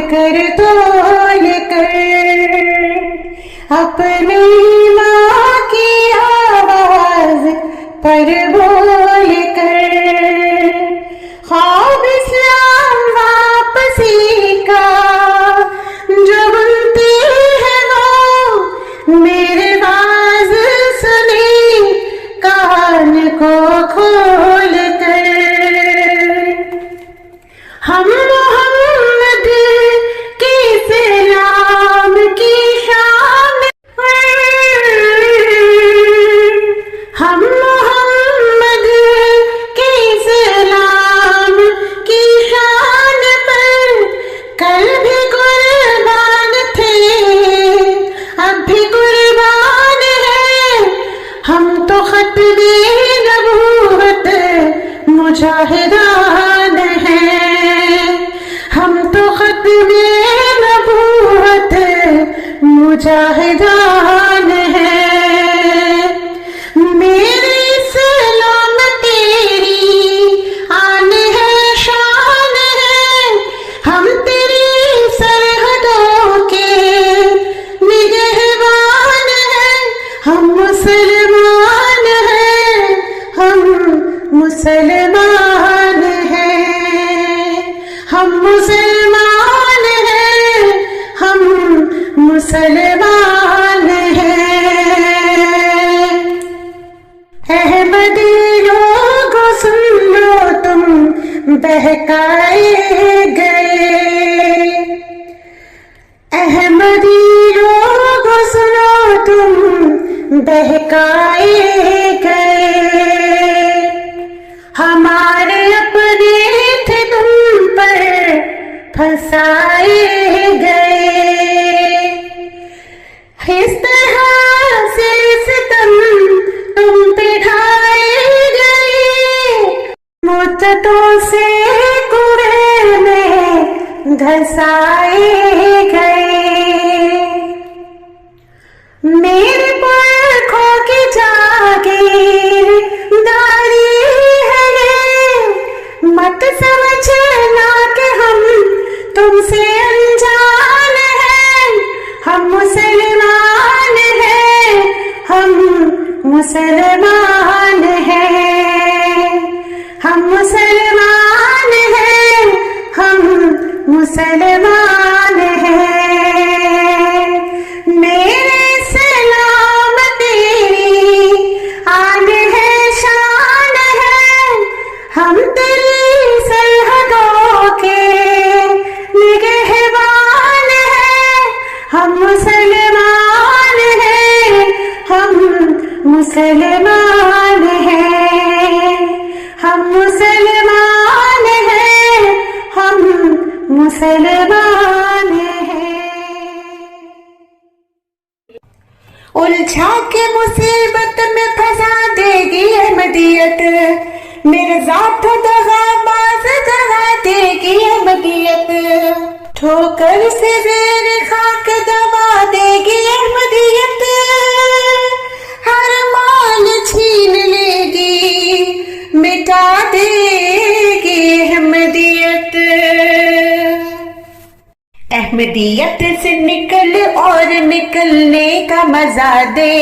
کر تول کر اپنی ماں کی آواز پر بول کر خواب اسلام واپسی کا جو بنتی ہے وہ میرے باز سنی کان کو کھول کر ہم محمد کی سلام کی شان ہم محمد کی سلام کی شان پر کل بھی قربان تھے اب بھی قربان ہیں ہم تو ختم نبوت مجاہدان ہیں ہم تو ختم نبوت مجاہدان ہیں میرے اسلام تیری آن ہے شان ہے ہم تیری سرحدوں کے نگہبان ہیں ہم مسلمان ہیں ہم مسلمان ہیں ہم مسلمان ہیں ہم مسلمان ہیں احمدی لوگو سن لو تم بہکائے گئے احمدی لوگو سنو تم بہکائے گئے ہمارے اپنے تھے تم پر پھنسائے گئے اس طرح سے ستم تم پہ ڈھائے گئے مدتوں سے کوڑے میں دھسائے گئے میرے پرکھوں کی جاگیر داری ہے مت سمجھنا کہ ہم تم سے انجان ہیں ہم مسلمان ہیں ہم مسلمان ہیں ہم مسلمان ہیں ہم مسلمان ہیں میرے سلام تیری آن ہے شان ہے ہم تیری سرحدوں کے نگہبان ہیں ہم مسلمان ہیں ہم مسلمان ہیں ہم مسلمان ہیں ہم مسلمان ہیں الجھا کے مصیبت میں پھنسا دے گی احمدیت میرے ذات دغا باز دغا دے گی احمدیت ٹھوکر سے زیر خاک دبا دے گی احمدیت ہر مال چھین لے گی مٹا دے گی احمدیت احمدیت سے نکل اور نکلنے کا مزہ دے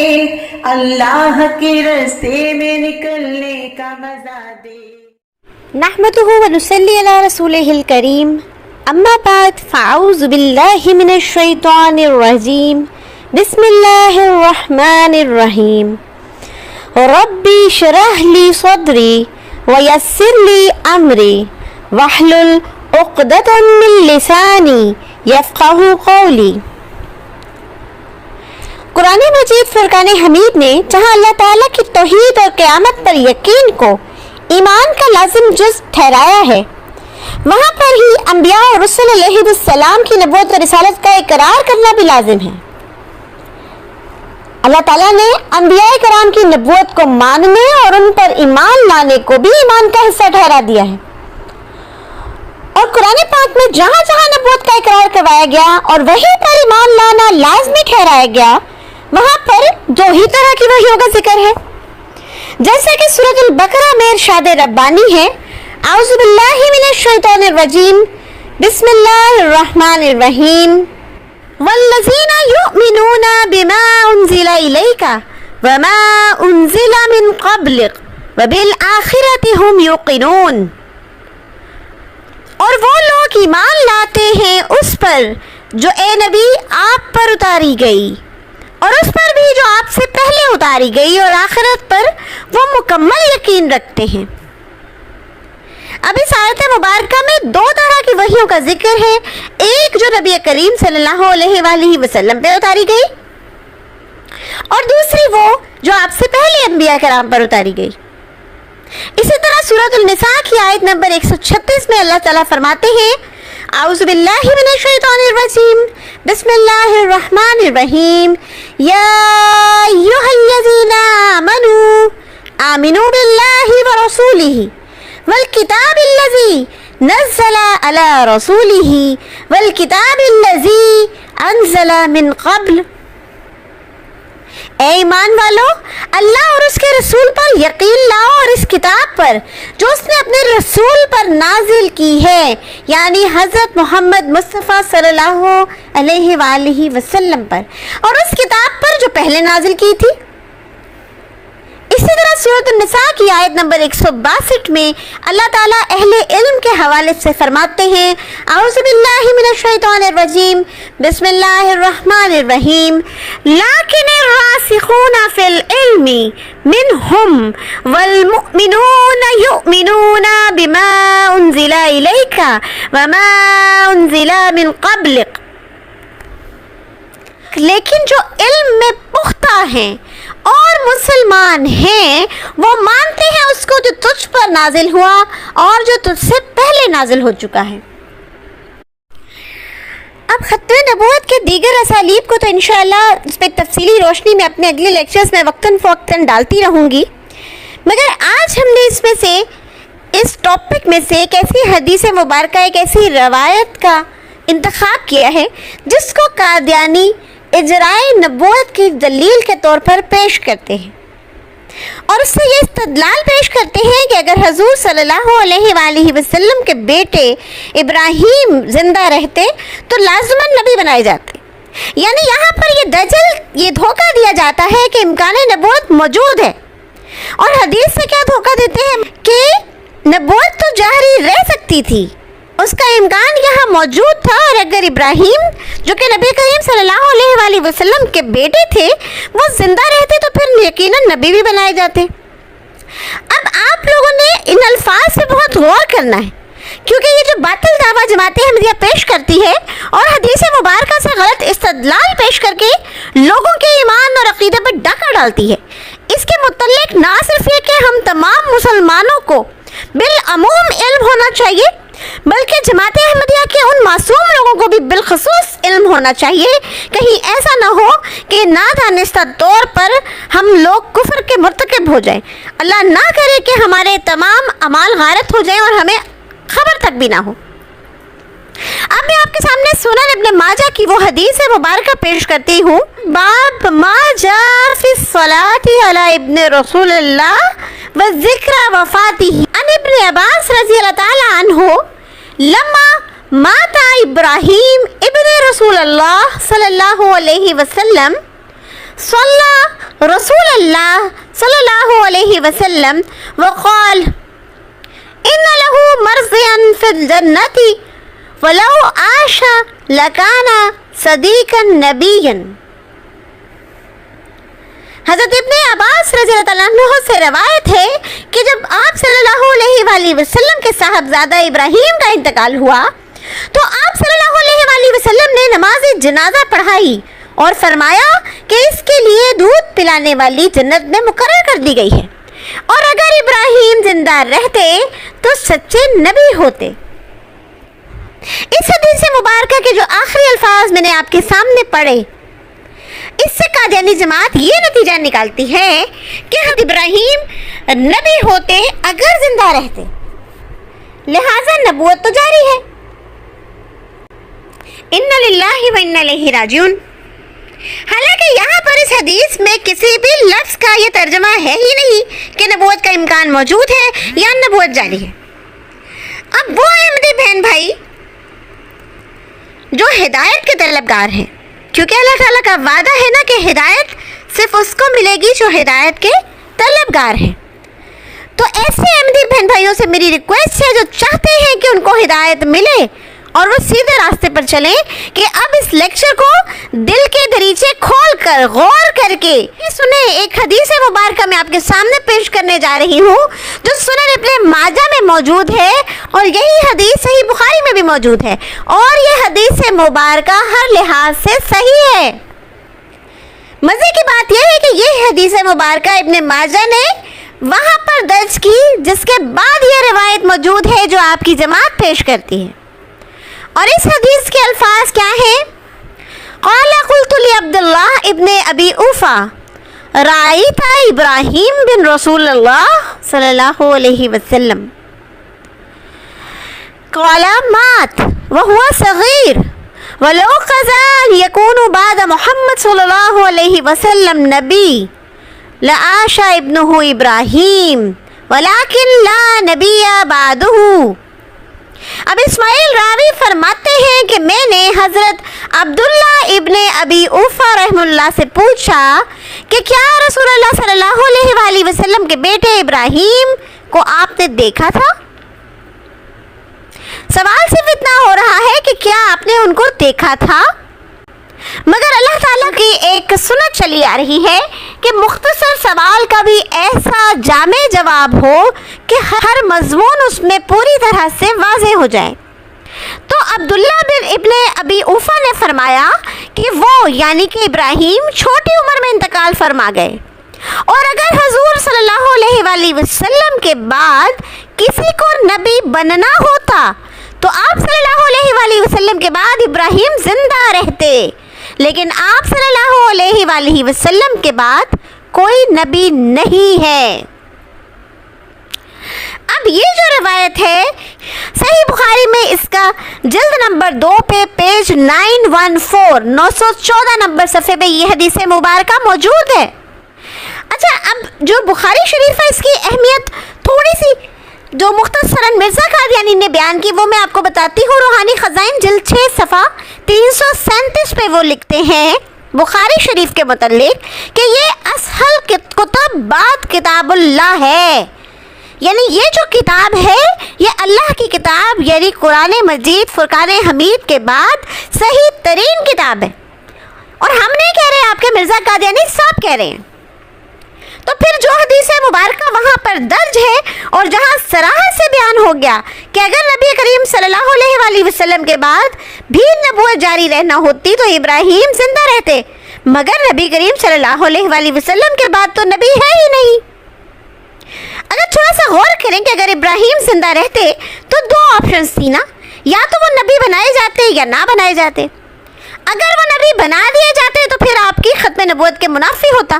اللہ کے راستے میں نکلنے کا مزہ دے نحمده ونصلي على رسوله الكريم اما بعد فاعوذ بالله من الشيطان الرجيم بسم الله الرحمن الرحيم ربي اشرح لي صدري ويسر لي امري واحلل عقدة من لساني يفقهوا قولي قرآن مجید فرقان حمید نے جہاں اللہ تعالیٰ کی توحید اور قیامت پر یقین کو ایمان کا لازم جز ٹھہرایا ہے وہاں پر ہی انبیاء اور رسول علیہ السلام کی نبوت و رسالت کا اقرار کرنا بھی لازم ہے اللہ تعالیٰ نے انبیاء کرام کی نبوت کو ماننے اور ان پر ایمان لانے کو بھی ایمان کا حصہ ٹھہرا دیا ہے اور قرآن پاک میں جہاں جہاں نبوت کا اقرار کروایا گیا اور وہی پر ایمان لانا لازمی ٹھہرایا گیا وہاں پر دو ہی طرح کی وحیوں کا ذکر ہے جیسا کہ سورۃ البقرہ میں ارشاد ربانی ہے اعوذ باللہ من الشیطان الرجیم بسم اللہ الرحمن الرحیم والذین یؤمنون بما انزل الیک وما انزل من قبلک وبالآخرۃ هم یوقنون، اور وہ لوگ ایمان لاتے ہیں اس پر جو اے نبی آپ پر اتاری گئی اور اس پر بھی جو آپ سے پہلے اتاری گئی، اور آخرت پر وہ مکمل یقین رکھتے ہیں۔ اب اس آیت مبارکہ میں دو طرح کی وحیوں کا ذکر ہے، ایک جو نبی کریم صلی اللہ علیہ وآلہ وسلم پہ اتاری گئی، اور دوسری وہ جو آپ سے پہلے انبیاء کرام پر اتاری گئی۔ اسی طرح سورۃ النساء کی آیت نمبر 136 میں اللہ تعالیٰ فرماتے ہیں اعوذ باللہ من الشیطان الرجیم بسم اللہ الرحمن الرحیم یا ایھا الذین آمنوا آمنوا باللہ ورسولہ والکتاب الذی نزل علی رسولہ والکتاب الذی انزل من قبل، اے ایمان والو اللہ اور اس کے رسول پر یقین لاؤ اور اس کتاب پر جو اس نے اپنے رسول پر نازل کی ہے، یعنی حضرت محمد مصطفیٰ صلی اللہ علیہ وآلہ وسلم پر، اور اس کتاب پر جو پہلے نازل کی تھی۔ اسی طرح سورۃ النساء کی آیت نمبر 162 میں اللہ تعالیٰ اہل علم کے حوالے سے فرماتے ہیں اعوذ باللہ من الشیطان الرجیم بسم اللہ الرحمن الرحیم لیکن الراسخون فی العلم منہم والمؤمنون یؤمنون بما انزل الیک وما انزل من قبلک، لیکن جو علم میں پختہ ہیں اور مسلمان ہیں وہ مانتے ہیں اس کو جو تجھ پر نازل ہوا اور جو تجھ سے پہلے نازل ہو چکا ہے۔ اب ختم نبوت کے دیگر اسالیب کو تو انشاءاللہ اس پہ تفصیلی روشنی میں اپنے اگلے لیکچرز میں وقتاً فوقتاً ڈالتی رہوں گی، مگر آج ہم نے اس میں سے اس ٹاپک میں سے ایک ایسی حدیث مبارکہ، ایک ایسی روایت کا انتخاب کیا ہے جس کو قادیانی اجرائے نبوت کی دلیل کے طور پر پیش کرتے ہیں، اور اس سے یہ استدلال پیش کرتے ہیں کہ اگر حضور صلی اللہ علیہ وآلہ وسلم کے بیٹے ابراہیم زندہ رہتے تو لازماً نبی بنائے جاتے، یعنی یہاں پر یہ دجل یہ دھوکہ دیا جاتا ہے کہ امکان نبوت موجود ہے، اور حدیث سے کیا دھوکہ دیتے ہیں کہ نبوت تو جاری رہ سکتی تھی، اس کا امکان یہاں موجود تھا، اور اگر ابراہیم جو کہ نبی کریم صلی اللہ علیہ وآلہ وسلم کے بیٹے تھے وہ زندہ رہتے تو پھر یقیناً نبی بھی بنائے جاتے۔ اب آپ لوگوں نے ان الفاظ سے بہت غور کرنا ہے، کیونکہ یہ جو باطل دعویٰ جماعت احمدیہ پیش کرتی ہے اور حدیث مبارکہ سے غلط استدلال پیش کر کے لوگوں کے ایمان اور عقیدے پر ڈاکہ ڈالتی ہے، اس کے متعلق نہ صرف یہ کہ ہم تمام مسلمانوں کو بالعموم علم ہونا چاہیے، بلکہ جماعت احمدیہ کے ان معصوم لوگوں کو بھی بالخصوص علم ہونا چاہیے، کہیں ایسا نہ ہو کہ نادانستہ طور پر ہم لوگ کفر کے مرتکب ہو جائیں، اللہ نہ کرے کہ ہمارے تمام اعمال غارت ہو جائیں اور ہمیں خبر تک بھی نہ ہو۔ اب میں آپ کے سامنے سنن ابن ماجہ کی وہ حدیث مبارکہ پیش کرتی ہوں، باب ما جاء فی الصلاۃ علی ابن رسول اللہ وذکر وفاتہ، عن ابن عباس رضی اللہ تعالی عنہ لما مات ابراہیم ابن رسول اللہ صلی اللہ علیہ وسلم صلی رسول اللہ صلی اللہ علیہ وسلم وقال ان له مرضیا فی الجنۃ ولو عاش لکان صدیقا نبیا۔ حضرت ابن عباس رضی اللہ عنہ سے روایت ہے کہ جب آپ صلی اللہ علیہ وآلہ وسلم کے صاحبزادہ ابراہیم کا انتقال ہوا تو آپ صلی اللہ علیہ وآلہ وسلم نے نماز جنازہ پڑھائی اور فرمایا کہ اس کے لیے دودھ پلانے والی جنت میں مقرر کر دی گئی ہے، اور اگر ابراہیم زندہ رہتے تو سچے نبی ہوتے۔ اس حدیث مبارکہ کے جو آخری الفاظ میں نے آپ کے سامنے پڑھے، اس سے قادیانی جماعت یہ نتیجہ نکالتی ہے کہ حضرت ابراہیم نبی ہوتے اگر زندہ رہتے، لہذا نبوت تو جاری ہے۔ اِنَّ لِلَّهِ وَإِنَّ إِلَيْهِ راجعون۔ حالانکہ یہاں پر اس حدیث میں کسی بھی لفظ کا یہ ترجمہ ہے ہی نہیں کہ نبوت کا امکان موجود ہے یا نبوت جاری ہے۔ اب وہ احمدی بہن بھائی جو ہدایت کے طلبگار ہیں، کیونکہ اللہ تعالیٰ کا وعدہ ہے نا کہ ہدایت صرف اس کو ملے گی جو ہدایت کے طلبگار ہیں۔ تو ایسے احمدی بہن بھائیوں سے میری ریکویسٹ ہے جو چاہتے ہیں کہ ان کو ہدایت ملے اور وہ سیدھے راستے پر چلیں، کہ اب اس لیکچر کو دل کے دریچے کھول کر غور کر کے سنیں۔ ایک حدیث مبارکہ میں آپ کے سامنے پیش کرنے جا رہی ہوں جو سنن ابن ماجہ میں موجود ہے، اور یہی حدیث صحیح بخاری میں بھی موجود ہے، اور یہ حدیث مبارکہ ہر لحاظ سے صحیح ہے۔ مزے کی بات یہ ہے کہ یہ حدیث مبارکہ ابن ماجہ نے وہاں پر درج کی جس کے بعد یہ روایت موجود ہے جو آپ کی جماعت پیش کرتی ہے، اور اس حدیث کے الفاظ کیا ہیں؟ قال قلت لعبداللہ ابن ابی اوفا رأیت ابراہیم بن رسول اللہ صلی اللہ علیہ وسلم قال مات وهو صغیر ولو قضى أن يكون بعد محمد صلی اللہ علیہ وسلم نبی لعاش ابنہ ابراہیم ولكن لا نبی بعدہ۔ اب اسماعیل راوی فرماتے ہیں کہ میں نے حضرت عبداللہ ابن ابی اوفا رحم اللہ سے پوچھا کہ کیا رسول اللہ صلی اللہ علیہ وآلہ وسلم کے بیٹے ابراہیم کو آپ نے دیکھا تھا؟ سوال صرف اتنا ہو رہا ہے کہ کیا آپ نے ان کو دیکھا تھا، مگر اللہ تعالیٰ کی ایک سنت چلی آ رہی ہے کہ مختصر سوال کا بھی ایسا جامع جواب ہو کہ ہر مضمون اس میں پوری طرح سے واضح ہو جائے۔ تو عبداللہ بن ابن ابی اوفا نے فرمایا کہ وہ یعنی کہ ابراہیم چھوٹی عمر میں انتقال فرما گئے، اور اگر حضور صلی اللہ علیہ وآلہ وسلم کے بعد کسی کو نبی بننا ہوتا تو آپ صلی اللہ علیہ وآلہ وسلم کے بعد ابراہیم زندہ رہتے، لیکن آپ صلی اللہ علیہ وآلہ وسلم کے بعد کوئی نبی نہیں ہے۔ اب یہ جو روایت ہے صحیح بخاری میں اس کا جلد نمبر 2 پہ پیج 914 نمبر صفحے پہ یہ حدیث مبارکہ موجود ہے۔ اچھا، اب جو بخاری شریف ہے اس کی اہمیت تھوڑی سی جو مختصراً مرزا قادیانی نے بیان کی وہ میں آپ کو بتاتی ہوں۔ روحانی خزائن جلد 6 صفحہ 337 پہ وہ لکھتے ہیں بخاری شریف کے متعلق کہ یہ اصل کتب بعد کتاب اللہ ہے، یعنی یہ جو کتاب ہے یہ اللہ کی کتاب یعنی قرآن مجید فرقان حمید کے بعد صحیح ترین کتاب ہے، اور ہم نہیں کہہ رہے، آپ کے مرزا قادیانی صاحب کہہ رہے ہیں۔ تو پھر جو حدیث مبارکہ وہاں پر درج ہے اور جہاں صراحت سے بیان ہو گیا کہ اگر نبی کریم صلی اللہ علیہ وآلہ وسلم کے بعد بھی نبوت جاری رہنا ہوتی تو ابراہیم زندہ رہتے، مگر نبی کریم صلی اللہ علیہ وآلہ وسلم کے بعد تو نبی ہے ہی نہیں۔ اگر تھوڑا سا غور کریں کہ اگر ابراہیم زندہ رہتے تو 2 آپشنز تھی نا، یا تو وہ نبی بنائے جاتے یا نہ بنائے جاتے۔ اگر وہ نبی بنا دیے جاتے تو پھر آپ کی ختم نبوت کے منافی ہوتا،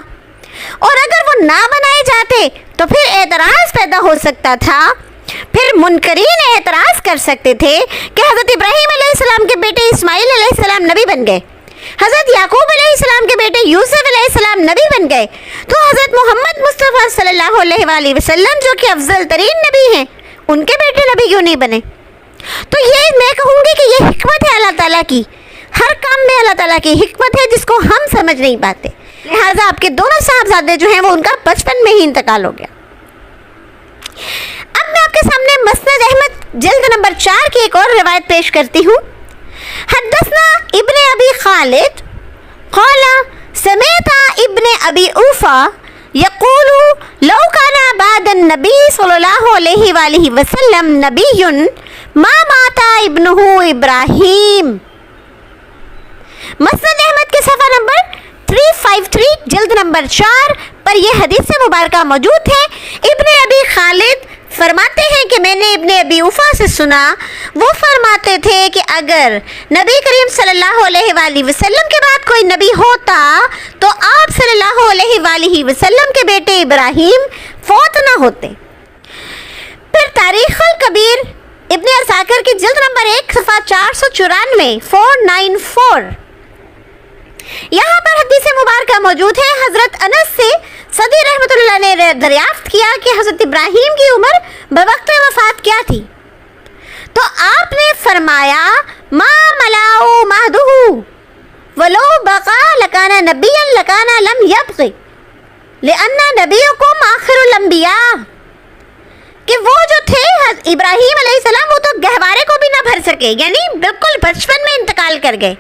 اور اگر وہ نہ بنائے جاتے تو پھر اعتراض پیدا ہو سکتا تھا، پھر منکرین اعتراض کر سکتے تھے کہ حضرت ابراہیم علیہ السلام کے بیٹے اسماعیل علیہ السلام نبی بن گئے، حضرت یعقوب علیہ السلام کے بیٹے یوسف علیہ السلام نبی بن گئے، تو حضرت محمد مصطفیٰ صلی اللہ علیہ وآلہ وسلم جو کہ افضل ترین نبی ہیں ان کے بیٹے نبی کیوں نہیں بنے؟ تو یہ میں کہوں گی کہ یہ حکمت ہے اللہ تعالیٰ کی، ہر کام میں اللہ تعالیٰ کی حکمت ہے جس کو ہم سمجھ نہیں پاتے۔ لہٰذا آپ کے دونوں صاحبزادے جو ہیں وہ ان کا بچپن میں ہی انتقال ہو گیا۔ اب میں آپ کے سامنے مسند احمد جلد نمبر 4 کی ایک اور روایت پیش کرتی ہوں۔ حدثنا ابن ابی خالد قال سمعت ابن ابی اوفا یقول لو کان بعد النبی صلی اللہ علیہ وآلہ وسلم نبی ما مات ابنہ ابراہیم۔ مسند احمد کے صفحہ نمبر 353 جلد نمبر 4 پر یہ حدیث مبارکہ موجود ہے۔ ابن ابی خالد فرماتے ہیں کہ میں نے ابن ابی اوفا سے سنا، وہ فرماتے تھے کہ اگر نبی کریم صلی اللہ علیہ وآلہ وسلم کے بعد کوئی نبی ہوتا تو آپ صلی اللہ علیہ وآلہ وسلم کے بیٹے ابراہیم فوت نہ ہوتے۔ پھر تاریخ الکبیر ابن عساکر کی جلد نمبر 1 صفحہ 494 یہاں پر حدیث مبارکہ موجود ہے۔ حضرت انس سے صدی رحمۃ اللہ نے دریافت کیا کہ حضرت ابراہیم کی عمر بوقت وفات کیا تھی، تو آپ نے فرمایا ما ملاؤ مہدہ ولو بقا لکان نبیا لکان لم یبق لأن نبیکم آخر الانبیاء، کہ وہ جو تھے ابراہیم علیہ السلام وہ تو گہوارے کو بھی نہ بھر سکے، یعنی بالکل بچپن میں انتقال کر گئے،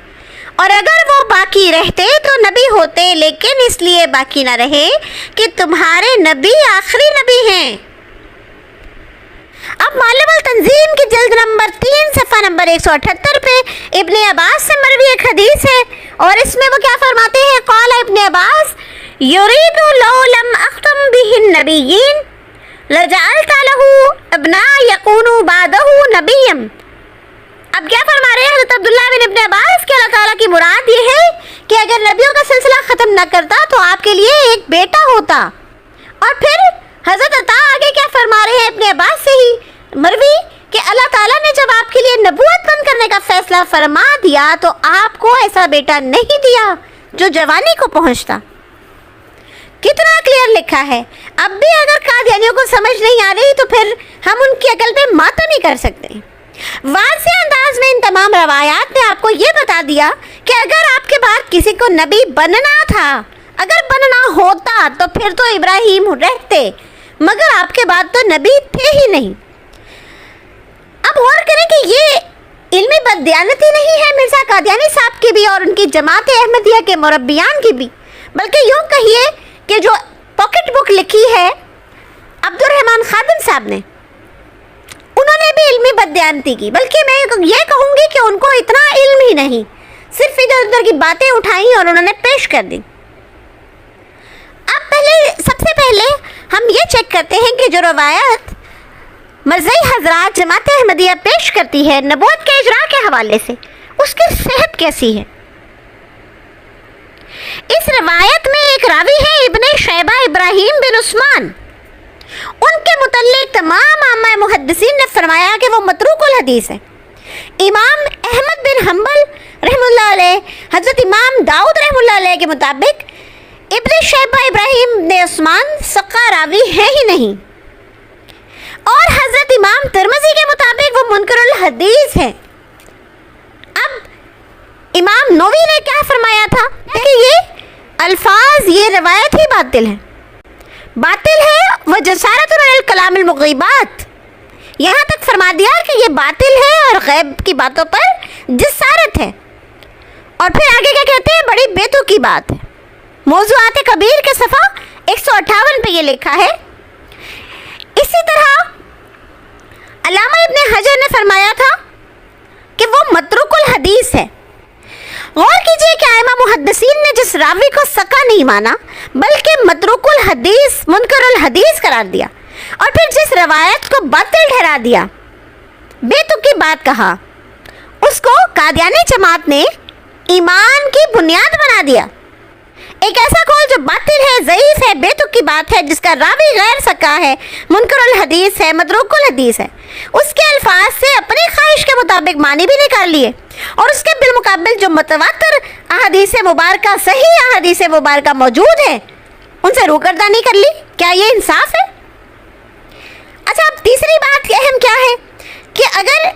اور اگر وہ باقی رہتے تو نبی ہوتے، لیکن اس لیے باقی نہ رہے کہ تمہارے نبی آخری نبی ہیں۔ اب معلم التنظیم کی جلد نمبر 3 صفحہ نمبر 178 پہ ابن عباس سے مروی ایک حدیث ہے، اور اس میں وہ کیا فرماتے ہیں؟ قال ابن عباس یرید لو لم اختم به النبیین لجعلت له ابناء یکونوا بعدہ نبیا۔ اب کیا فرما رہے ہیں حضرت عبداللہ بن ابن عباس کہ اللہ تعالیٰ کی مراد یہ ہے کہ اگر نبیوں کا سلسلہ ختم نہ کرتا تو آپ کے لیے ایک بیٹا ہوتا۔ اور پھر حضرت عطا آگے کیا فرما رہے ہیں ابن عباس سے ہی مروی کہ اللہ تعالیٰ نے جب آپ کے لیے نبوت بند کرنے کا فیصلہ فرما دیا تو آپ کو ایسا بیٹا نہیں دیا جو جوانی کو پہنچتا۔ کتنا کلیئر لکھا ہے۔ اب بھی اگر قادیانیوں کو سمجھ نہیں آ رہی تو پھر ہم ان کی عقل پہ ماتہ نہیں کر سکتے۔ واضح انداز میں ان تمام روایات نے آپ کو یہ بتا دیا کہ اگر آپ کے بعد کسی کو نبی بننا تھا، اگر بننا ہوتا تو پھر تو ابراہیم رہتے، مگر آپ کے بعد تو نبی تھے ہی نہیں۔ اب غور کریں کہ یہ علمی بددیانتی نہیں ہے مرزا قادیانی صاحب کی بھی اور ان کی جماعت احمدیہ کے مربیان کی بھی، بلکہ یوں کہیے کہ جو پاکٹ بک لکھی ہے عبد الرحمن خادم صاحب نے، انہوں نے بھی علمی بددیانتی کی، بلکہ میں یہ کہوں گی کہ ان کو اتنا علم ہی نہیں، صرف ادھر ادھر کی باتیں اٹھائیں اور انہوں نے پیش کر دی۔ اب سب سے پہلے ہم یہ چیک کرتے ہیں کہ جو روایت مرزائی حضرات جماعت احمدیہ پیش کرتی ہے نبوت کے اجراء کے حوالے سے، اس کی صحت کیسی ہے۔ اس روایت میں ایک راوی ہے ابن شیبہ ابراہیم بن عثمان، ان کے متعلق تمام عامہ محدثین نے فرمایا کہ وہ متروک الحدیث ہے۔ امام احمد بن حنبل رحم اللہ علیہ، حضرت امام داؤد رحم اللہ علیہ کے مطابق ابن شیبہ ابراہیم بن عثمان ثقہ راوی ہے ہی نہیں، اور حضرت امام ترمذی کے مطابق وہ منکر الحدیث ہے۔ اب امام نووی نے کیا فرمایا تھا کہ یہ الفاظ، یہ روایت ہی باطل ہے، باطل ہے، وہ جسارت الکلام المغیبات، یہاں تک فرما دیا کہ یہ باطل ہے اور غیب کی باتوں پر جسارت ہے۔ اور پھر آگے کیا کہتے ہیں؟ بڑی بیتو کی بات ہے۔ موضوعات کبیر کے صفحہ 158 پہ یہ لکھا ہے۔ اسی طرح علامہ ابن حجر نے فرمایا تھا کہ وہ متروک الحدیث ہے۔ غور کیجئے کہ ائمہ محدثین نے جس راوی کو ثقہ نہیں مانا بلکہ متروک الحدیث، منکر الحدیث قرار دیا، اور پھر جس روایت کو باطل ٹھہرا دیا، بے تک کی بات کہا، اس کو قادیانی جماعت نے ایمان کی بنیاد بنا دیا۔ ایک ایسا قول جو باطل ہے، ضعیف ہے، بے تک کی بات ہے، جس کا راوی غیر ثقہ ہے، منکر الحدیث ہے، متروک الحدیث ہے، اس کے الفاظ سے اپنی خواہش کے مطابق معنی بھی نکال لیے، اور اس کے بالمقابل جو متواتر احادیث مبارکہ، صحیح احادیث مبارکہ موجود ہیں، ان سے روگردانی کر لی۔ کیا یہ انصاف ہے؟ اچھا، اب تیسری بات اہم کیا ہے کہ اگر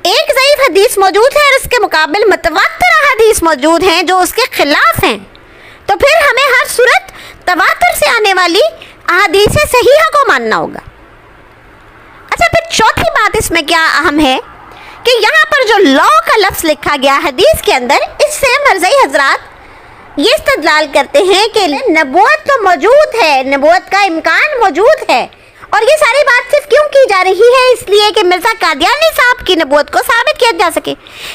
ایک ضعیف حدیث موجود ہے اور اس کے مقابل متواتر احادیث موجود ہیں جو اس کے خلاف ہیں، تو پھر ہمیں ہر صورت تواتر سے آنے والی احادیث صحیحہ کو ماننا ہوگا۔ اچھا، پھر چوتھی بات اس میں کیا اہم ہے کہ یہاں پر جو لا کا لفظ لکھا گیا حدیث کے اندر، اس سے مرزائی حضرات یہ استدلال کرتے ہیں کہ نبوت تو موجود ہے، نبوت کا امکان موجود ہے، اور یہ ساری بات صرف کیوں کی جا رہی ہے؟ اس لیے کہ مرزا قادیانی صاحب کی نبوت کو ثابت کیا جا سکے،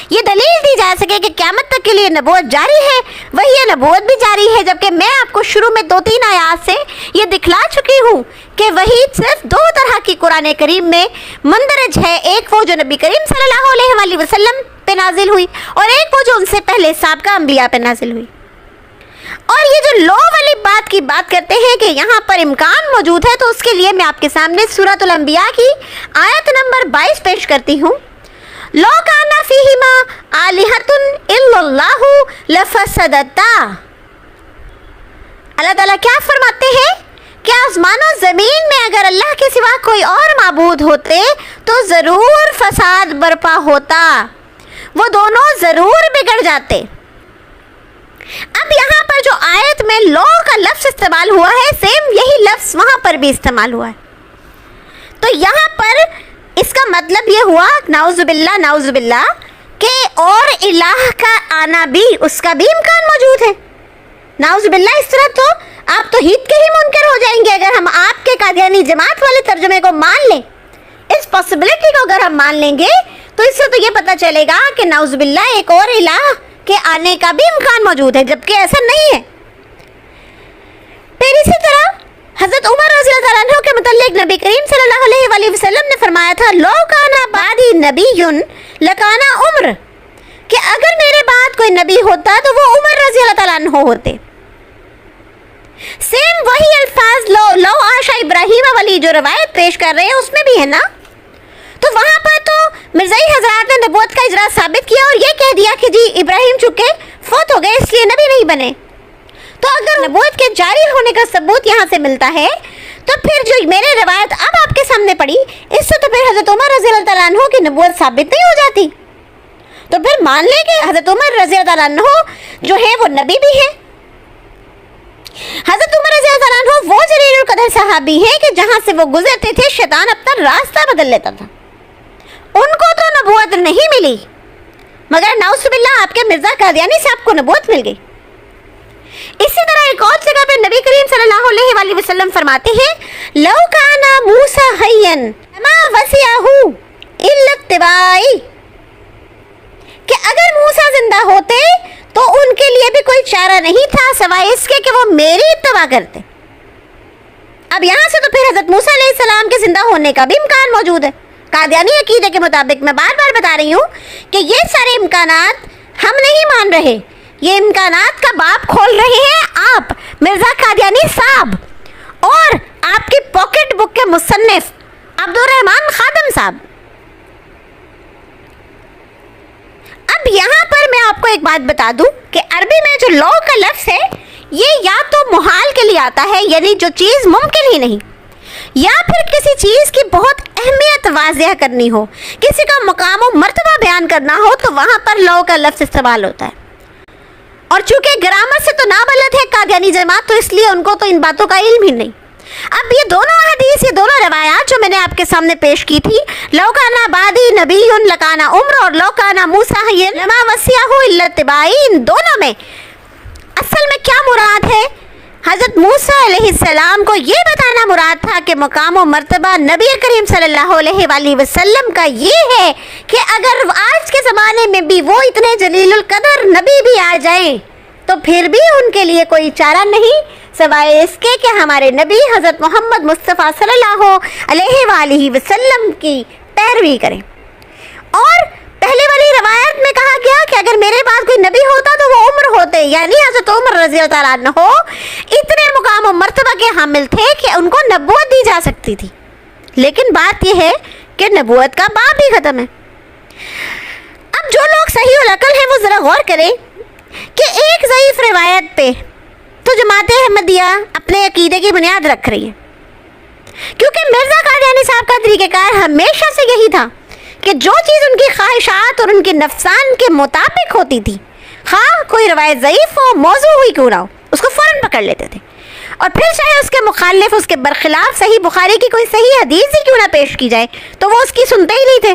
یہ دلیل دی جا سکے کہ قیامت تک کے لیے نبوت جاری ہے، وہی یہ نبوت بھی جاری ہے، جبکہ میں آپ کو شروع میں 2-3 آیات سے یہ دکھلا چکی ہوں کہ وہی صرف 2 طرح کی قرآن کریم میں مندرج ہے، ایک وہ جو نبی کریم صلی اللہ علیہ وآلہ وسلم پہ نازل ہوئی، اور ایک وہ جو ان سے پہلے سابقہ انبیاء پہ نازل ہوئی۔ اور یہ جو لو والی بات کی بات کرتے ہیں کہ یہاں پر امکان موجود ہے، تو اس کے لیے میں آپ کے سامنے سورۃ الانبیاء کی آیت نمبر 22 پیش کرتی ہوں۔ لو کان فیہما آلہۃ الا اللہ لفسدتا۔ اللہ تعالیٰ کیا فرماتے ہیں کہ آسمان و زمین میں اگر اللہ کے سوا کوئی اور معبود ہوتے تو ضرور فساد برپا ہوتا، وہ دونوں ضرور بگڑ جاتے۔ اب یہاں پر جو آیت میں لو کا لفظ استعمال ہوا ہے، سیم یہی لفظ وہاں پر بھی استعمال ہوا ہے۔ تو یہاں پر اس کا مطلب یہ ہوا نعوذ باللہ کہ اور الہ کا آنا بھی، اس کا بھی امکان موجود ہے۔ نعوذ باللہ، اس طرح تو آپ توحید کے ہی منکر ہو جائیں گے اگر ہم آپ کے قادیانی جماعت والے ترجمے کو مان لیں۔ اس پاسبلٹی کو اگر ہم مان لیں گے تو اس سے تو یہ پتہ چلے گا کہ نعوذ باللہ ایک اور الہ کے آنے کا بھی امکان موجود ہے، جبکہ ایسا نہیں ہے۔ پھر اسی طرح حضرت عمر رضی اللہ عنہ کے متعلق نبی کریم صلی اللہ علیہ وآلہ وسلم نے فرمایا تھا، لو کانا بعدی نبی لکانا عمر، کہ اگر میرے بعد کوئی نبی ہوتا تو وہ عمر رضی اللہ تعالیٰ عنہ ہوتے۔ سیم وہی الفاظ لو عاشا ابراہیم والی جو روایت پیش کر رہے ہیں اس میں بھی ہے نا، تو وہاں پر تو مرزائی حضرات نے نبوت کا اجرا ثابت کیا اور یہ کہہ دیا کہ جی ابراہیم چونکہ فوت ہو گئے اس لیے نبی نہیں بنے۔ تو اگر نبوت کے جاری ہونے کا ثبوت یہاں سے ملتا ہے تو پھر جو میرے روایت اب آپ کے سامنے پڑی، اس سے تو پھر حضرت عمر رضی اللہ تعالیٰ عنہ کی نبوت ثابت نہیں ہو جاتی۔ تو پھر مان لیں کہ حضرت عمر رضی اللہ تعالیٰ عنہ جو ہے وہ نبی بھی ہیں۔ حضرت عمر رضی اللہ تعالیٰ عنہ وہ جلیل القدر صحابی ہیں کہ جہاں سے وہ گزرتے تھے شیطان اپنا راستہ بدل لیتا تھا۔ ان کو تو نبوت نہیں ملی، مگر نعوذ باللہ آپ کے مرزا قادیانی صاحب کو نبوت مل گئی۔ اسی طرح ایک اور جگہ پہ نبی کریم صلی اللہ علیہ وآلہ وسلم فرماتے ہیں، لو کانا موسیٰ حیا ما وسعہ الا اتباعی، کہ اگر موسیٰ زندہ ہوتے تو ان کے لیے بھی کوئی چارہ نہیں تھا سوائے اس کے کہ وہ میری اتباع کرتے۔ اب یہاں سے تو پھر حضرت موسیٰ علیہ السلام کے زندہ ہونے کا بھی امکان موجود ہے۔ قادیانی عقیدے کے مطابق میں بار بار بتا رہی ہوں کہ یہ سارے امکانات ہم نہیں مان رہے، یہ امکانات کا باب کھول رہے ہیں آپ مرزا قادیانی صاحب اور آپ کی پاکٹ بک کے مصنف عبدالرحمن خادم صاحب۔ اب یہاں پر میں آپ کو ایک بات بتا دوں کہ عربی میں جو لو کا لفظ ہے یہ یا تو محال کے لیے آتا ہے، یعنی جو چیز ممکن ہی نہیں، یا پھر کسی چیز کی بہت اہمیت واضح کرنی ہو، کسی کا مقام و مرتبہ بیان کرنا ہو تو وہاں پر لو کا لفظ استعمال ہوتا ہے۔ اور چونکہ گرامر سے تو نابلد ہے قادیانی جماعت، تو اس لیے ان کو تو ان باتوں کا علم ہی نہیں۔ اب یہ دونوں حدیث، یہ دونوں روایات جو میں نے آپ کے سامنے پیش کی تھی، لو کانا بعدی نبی لکانا عمر اور لو کانا موسیٰ حیا ما وسعہ الا اتباعی، ان دونوں میں اصل میں کیا مراد ہے؟ حضرت موسیٰ علیہ السلام کو یہ بتانا مراد تھا کہ مقام و مرتبہ نبی کریم صلی اللہ علیہ وآلہ وسلم کا یہ ہے کہ اگر آج کے زمانے میں بھی وہ اتنے جلیل القدر نبی بھی آ جائیں تو پھر بھی ان کے لیے کوئی چارہ نہیں سوائے اس کے کہ ہمارے نبی حضرت محمد مصطفیٰ صلی اللہ علیہ وآلہ وسلم کی پیروی کریں۔ اور پہلے والی روایت میں کہا گیا کہ اگر میرے پاس کوئی نبی ہوتا تو وہ عمر ہوتے، یعنی حضرت عمر رضی اللہ تعالیٰ عنہ اتنے مقام و مرتبہ کے حامل تھے کہ ان کو نبوت دی جا سکتی تھی۔ لیکن بات یہ ہے کہ نبوت کا باب ہی ختم ہے۔ اب جو لوگ صحیح العقل ہیں وہ ذرا غور کریں کہ ایک ضعیف روایت پہ تو جماعت احمدیہ اپنے عقیدے کی بنیاد رکھ رہی ہے، کیونکہ مرزا قادیانی صاحب کا طریقہ کار ہمیشہ سے یہی تھا کہ جو چیز ان کی خواہشات اور ان کے نفسان کے مطابق ہوتی تھی، خواہ کوئی روایت ضعیف ہو، موضوع ہوئی کیوں نہ ہو، اس کو فوراً پکڑ لیتے تھے، اور پھر چاہے اس کے مخالف، اس کے برخلاف صحیح بخاری کی کوئی صحیح حدیث ہی کیوں نہ پیش کی جائے تو وہ اس کی سنتے ہی نہیں تھے۔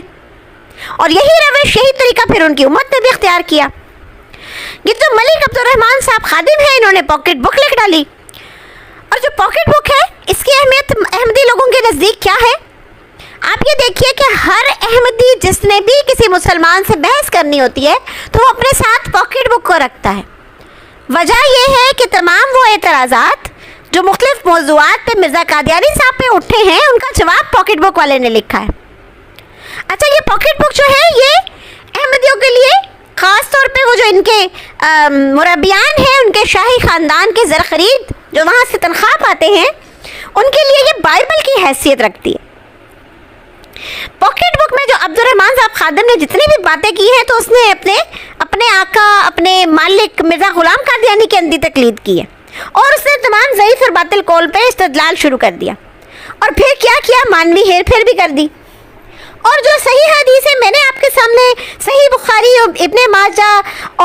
اور یہی روش، یہی طریقہ پھر ان کی امت نے بھی اختیار کیا۔ یہ جو ملک عبدالرحمن صاحب خادم ہیں، انہوں نے پاکٹ بک لکھ ڈالی، اور جو پاکٹ بک ہے اس کی اہمیت احمدی لوگوں کے نزدیک کیا ہے؟ آپ یہ دیکھیے کہ ہر احمدی جس نے بھی کسی مسلمان سے بحث کرنی ہوتی ہے تو وہ اپنے ساتھ پاکٹ بک کو رکھتا ہے۔ وجہ یہ ہے کہ تمام وہ اعتراضات جو مختلف موضوعات پہ مرزا قادیانی صاحب پہ اٹھے ہیں ان کا جواب پاکٹ بک والے نے لکھا ہے۔ اچھا، یہ پاکٹ بک جو ہے یہ احمدیوں کے لیے خاص طور پہ وہ جو ان کے مربیان ہیں، ان کے شاہی خاندان کے زر خرید جو وہاں سے تنخواہ پاتے ہیں، ان کے لیے یہ بائبل کی حیثیت رکھتی ہے۔ پاکٹ بک میں جو عبدالرحمن صاحب خادم نے جتنی بھی باتیں کی ہیں تو اس نے اپنے آقا، اپنے مالک مرزا غلام قادیانی کے اندھی تقلید کی ہے۔ اور اس نے تمام ضعیف اور باطل قول پہ استدلال شروع کر دیا، اور پھر کیا کیا؟ مانوی ہیر پھیر بھی کر دی۔ اور جو صحیح حدیث ہے میں نے آپ کے سامنے صحیح بخاری اور ابن ماجہ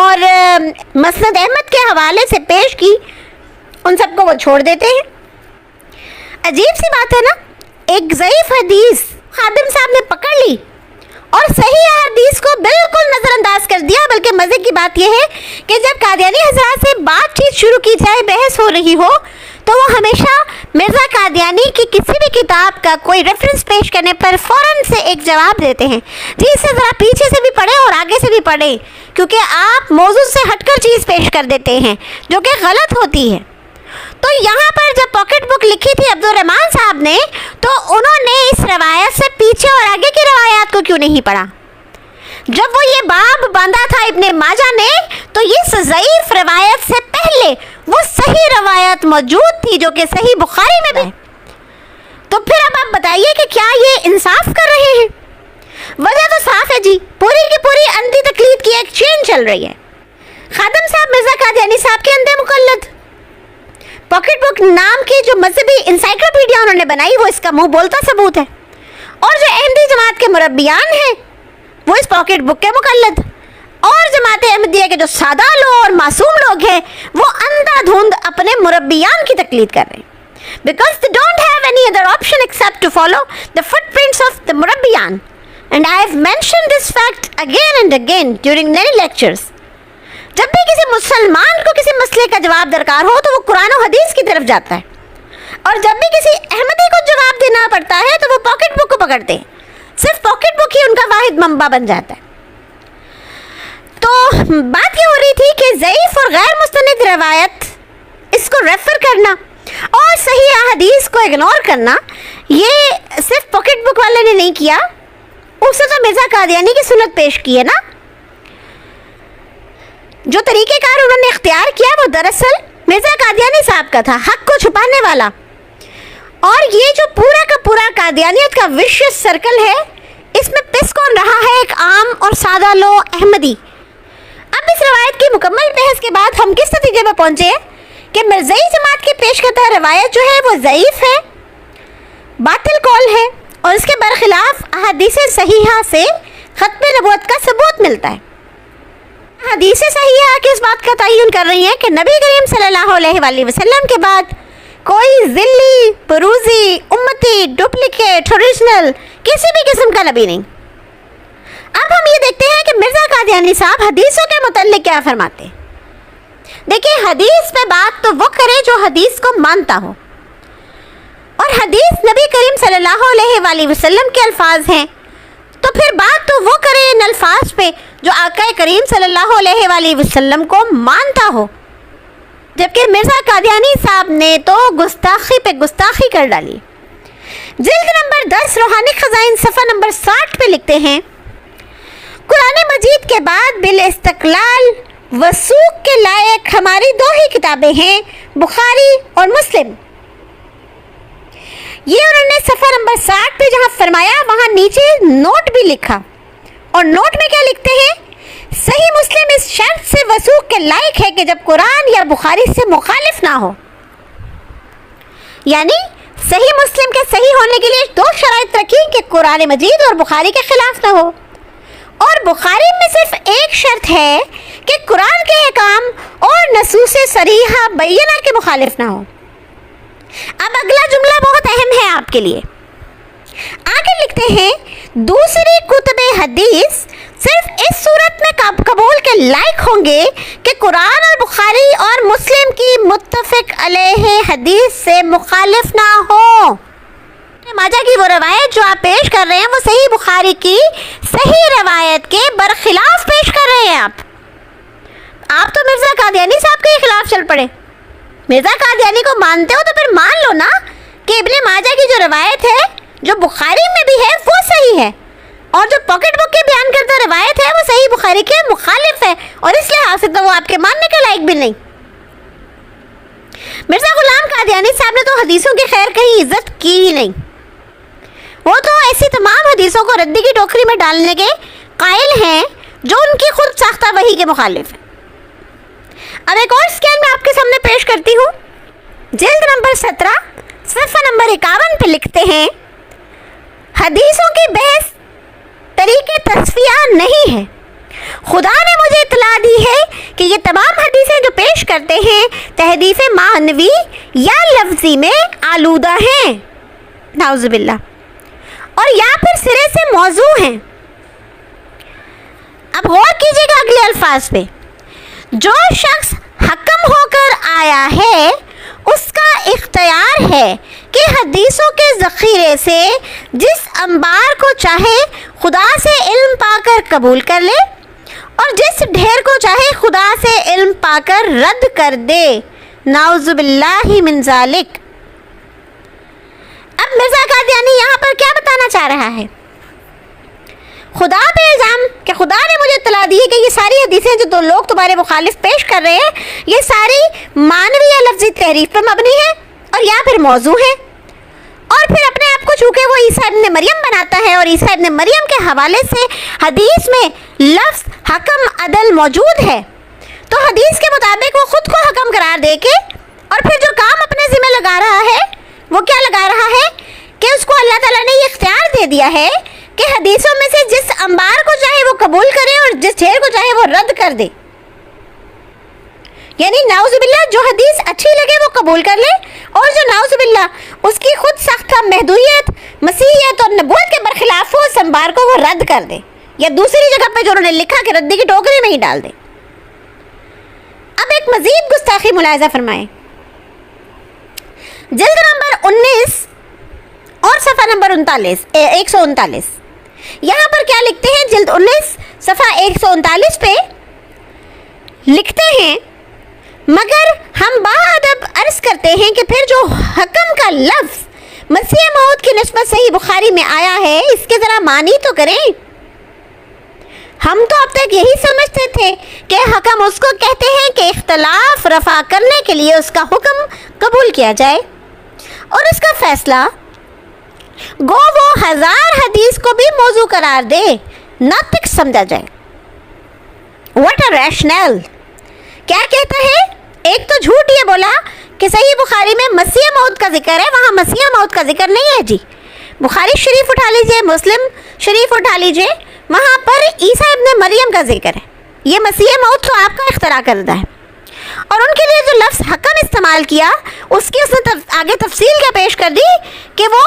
اور مسند احمد کے حوالے سے پیش کی، ان سب کو وہ چھوڑ دیتے ہیں۔ عجیب سی بات ہے نا، ایک ضعیف حدیث خادم صاحب نے پکڑ لی اور صحیح حدیث کو بالکل نظر انداز کر دیا۔ بلکہ مزے کی بات یہ ہے کہ جب قادیانی حضرات سے بات چیت شروع کی جائے، بحث ہو رہی ہو، تو وہ ہمیشہ مرزا قادیانی کی کسی بھی کتاب کا کوئی ریفرنس پیش کرنے پر فوراً سے ایک جواب دیتے ہیں، جی اسے ذرا پیچھے سے بھی پڑھیں اور آگے سے بھی پڑھیں، کیونکہ آپ موضوع سے ہٹ کر چیز پیش کر دیتے ہیں جو کہ غلط ہوتی ہے۔ تو یہاں پر جب پاکٹ بک لکھی تھی عبدالرحمن صاحب نے، تو انہوں نے اس روایت سے پیچھے اور آگے کی روایات کو کیوں نہیں پڑھا؟ جب وہ یہ باب باندھا تھا ابن ماجہ نے، تو اس ضعیف روایت سے پہلے وہ صحیح روایت موجود تھی جو کہ صحیح بخاری میں بھی۔ تو پھر اب آپ بتائیے کہ کیا یہ انصاف کر رہے ہیں؟ وجہ تو صاف ہے جی، پوری کی پوری اندھی تقلید کی ایک چین چل رہی ہے۔ خادم صاحب مرزا قادیانی صاحب کے اندھے مقلد، پاکٹ بک نام کی جو مذہبی انسائکلوپیڈیا انہوں نے بنائی وہ اس کا منہ بولتا ثبوت ہے، اور جو احمدی جماعت کے مربیان ہیں وہ اس پاکٹ بک کے مقلد، اور جماعت احمدیہ کے جو سادہ لوگ اور معصوم لوگ ہیں وہ اندھا دھند اپنے مربیان کی تقلید کر رہے ہیں، because they don't have any other option except to follow the footprints of the مربیان. And I have mentioned this fact again and again during many lectures. جب بھی کسی مسلمان کو کسی مسئلے کا جواب درکار ہو تو وہ قرآن و حدیث کی طرف جاتا ہے، اور جب بھی کسی احمدی کو جواب دینا پڑتا ہے تو وہ پاکٹ بک کو پکڑتے ہیں۔ صرف پاکٹ بک ہی ان کا واحد منبع بن جاتا ہے۔ تو بات یہ ہو رہی تھی کہ ضعیف اور غیر مستند روایت، اس کو ریفر کرنا اور صحیح حدیث کو اگنور کرنا، یہ صرف پاکٹ بک والے نے نہیں کیا، اسے تو مرزا قادیانی کی سنت پیش کی ہے نا۔ جو طریقہ کار انہوں نے اختیار کیا وہ دراصل مرزا قادیانی صاحب کا تھا، حق کو چھپانے والا۔ اور یہ جو پورا کا پورا قادیانیت کا وشیس سرکل ہے، اس میں پس کون رہا ہے؟ ایک عام اور سادہ لو احمدی۔ اب اس روایت کی مکمل بحث کے بعد ہم کس نتیجے پر پہنچے کہ مرزائی جماعت کی پیش کردہ روایت جو ہے وہ ضعیف ہے، باطل قول ہے، اور اس کے برخلاف احادیث صحیحہ سے ختم نبوت کا ثبوت ملتا ہے۔ حدیث صحیحہ کس بات کا تعین کر رہی ہیں کہ نبی کریم صلی اللہ علیہ وآلہ وسلم کے بعد کوئی ذلی، پروزی، امتی، ڈپلیکیٹ، اوریجنل کسی بھی قسم کا نبی نہیں۔ اب ہم یہ دیکھتے ہیں کہ مرزا قادیانی صاحب حدیثوں کے متعلق کیا فرماتے ہیں۔ دیکھیں، حدیث پہ بات تو وہ کرے جو حدیث کو مانتا ہو، اور حدیث نبی کریم صلی اللہ علیہ وآلہ وسلم کے الفاظ ہیں، تو پھر بات تو وہ کرے ان الفاظ پہ جو آقا کریم صلی اللہ علیہ وآلہ وسلم کو مانتا ہو۔ جبکہ مرزا قادیانی صاحب نے تو گستاخی پہ گستاخی کر ڈالی۔ جلد نمبر 10 روحانی خزائن صفحہ نمبر 60 پہ لکھتے ہیں، قرآن مجید کے بعد بالاستقلال وثوق کے لائق ہماری دو ہی کتابیں ہیں، بخاری اور مسلم۔ یہ انہوں نے صفحہ نمبر 60 پہ جہاں فرمایا وہاں نیچے نوٹ بھی لکھا، اور نوٹ میں کیا لکھتے ہیں؟ صحیح مسلم اس شرط سے وثوق کے لائق ہے کہ جب قرآن یا بخاری سے مخالف نہ ہو۔ یعنی صحیح مسلم کے صحیح ہونے کے لیے دو شرائط رکھی کہ قرآن مجید اور بخاری کے خلاف نہ ہو، اور بخاری میں صرف ایک شرط ہے کہ قرآن کے احکام اور نصوص صریحہ بینہ کے مخالف نہ ہو۔ اب اگلا جملہ بہت اہم ہے آپ کے لیے، آگے لکھتے ہیں، دوسری کتب حدیث صرف اس صورت میں قبول کے لائق ہوں گے کہ قرآن اور بخاری اور مسلم کی متفق علیہ حدیث سے مخالف نہ ہو۔ ماجہ کی وہ روایت جو آپ پیش کر رہے ہیں وہ صحیح بخاری کی صحیح روایت کے برخلاف پیش کر رہے ہیں۔ آپ تو مرزا قادیانی صاحب کے خلاف چل پڑے۔ مرزا قادیانی کو مانتے ہو تو پھر مان لو نا کہ ابن ماجہ کی جو روایت ہے جو بخاری میں بھی ہے وہ صحیح ہے، اور جو پاکٹ بک کے بیان کردہ روایت ہے وہ صحیح بخاری کے مخالف ہے، اور اس لحاظ سے تو وہ آپ کے ماننے کے لائق بھی نہیں۔ مرزا غلام قادیانی صاحب نے تو حدیثوں کی خیر کہیں عزت کی ہی نہیں، وہ تو ایسی تمام حدیثوں کو ردی کی ٹوکری میں ڈالنے کے قائل ہیں جو ان کی خود ساختہ وحی کے مخالف ہیں۔ اب ایک اور اسکین میں آپ کے سامنے پیش کرتی ہوں. جلد نمبر 17 صفحہ نمبر 51 پہ لکھتے ہیں حدیثوں کی بحث طریقے تصفیہ نہیں ہے. خدا نے مجھے اطلاع دی ہے کہ یہ تمام حدیثیں جو پیش کرتے ہیں تحریف معنوی یا لفظی میں آلودہ ہیں نعوذ باللہ اور یا پھر سرے سے موضوع ہیں. اب غور کیجیے گا اگلے الفاظ پہ. جو شخص حکم ہو کر آیا ہے اس کا اختیار ہے کہ حدیثوں کے ذخیرے سے جس انبار کو چاہے خدا سے علم پا کر قبول کر لے اور جس ڈھیر کو چاہے خدا سے علم پا کر رد کر دے. نعوذ باللہ من ذالک. اب مرزا قادیانی یہاں پر کیا بتانا چاہ رہا ہے؟ خدا پہ الزام کہ خدا نے مجھے اطلاع دی ہے کہ یہ ساری حدیثیں جو دو لوگ تمہارے مخالف پیش کر رہے ہیں یہ ساری معنوی یا لفظی تحریف پر مبنی ہے اور یا پھر موضوع ہے. اور پھر اپنے آپ کو چونکہ وہ عیسیٰ ابن مریم بناتا ہے اور عیسیٰ ابن مریم کے حوالے سے حدیث میں لفظ حکم عدل موجود ہے تو حدیث کے مطابق وہ خود کو حکم قرار دے کے اور پھر جو کام اپنے ذمہ لگا رہا ہے وہ کیا لگا رہا ہے کہ اس کو اللہ تعالیٰ نے یہ اختیار دے دیا ہے کہ حدیثوں میں سے جس انبار کو چاہے وہ قبول کرے اور جس ڈھیر کو چاہے وہ رد کر دے. یعنی نعوذ باللہ جو حدیث اچھی لگے وہ قبول کر لے اور جو نعوذ باللہ اس کی خود سخت محدودیت مسیحیت اور نبوت کے برخلاف ہو اس انبار کو وہ رد کر دے یا دوسری جگہ پہ جو انہوں نے لکھا کہ ردی کی ٹوکری میں ہی ڈال دے. اب ایک مزید گستاخی ملاحظہ فرمائیں. جلد نمبر 19 اور صفحہ نمبر 139 یہاں پر کیا لکھتے ہیں؟ جلد 19 صفحہ 139 پہ لکھتے ہیں مگر ہم باادب عرض کرتے ہیں کہ پھر جو حکم کا لفظ مسیح موعود کی نسبت صحیح بخاری میں آیا ہے اس کے ذرا معنی تو کریں. ہم تو اب تک یہی سمجھتے تھے کہ حکم اس کو کہتے ہیں کہ اختلاف رفع کرنے کے لیے اس کا حکم قبول کیا جائے اور اس کا فیصلہ گو وہ 1000 حدیث کو بھی موضوع قرار دے ناطق سمجھا جائے. What a rational. کیا کہتا ہے؟ ایک تو جھوٹ یہ بولا کہ صحیح بخاری میں مسیح موعود کا ذکر ہے, وہاں مسیح موعود کا ذکر نہیں ہے. جی بخاری شریف اٹھا لیجئے, مسلم شریف اٹھا لیجئے, وہاں پر عیسیٰ ابن مریم کا ذکر ہے. یہ مسیح موعود تو آپ کا اختراع کردہ ہے اور ان کے لیے جو لفظ حکم استعمال کیا اس کی اس نے آگے تفصیل کیا پیش کر دی کہ وہ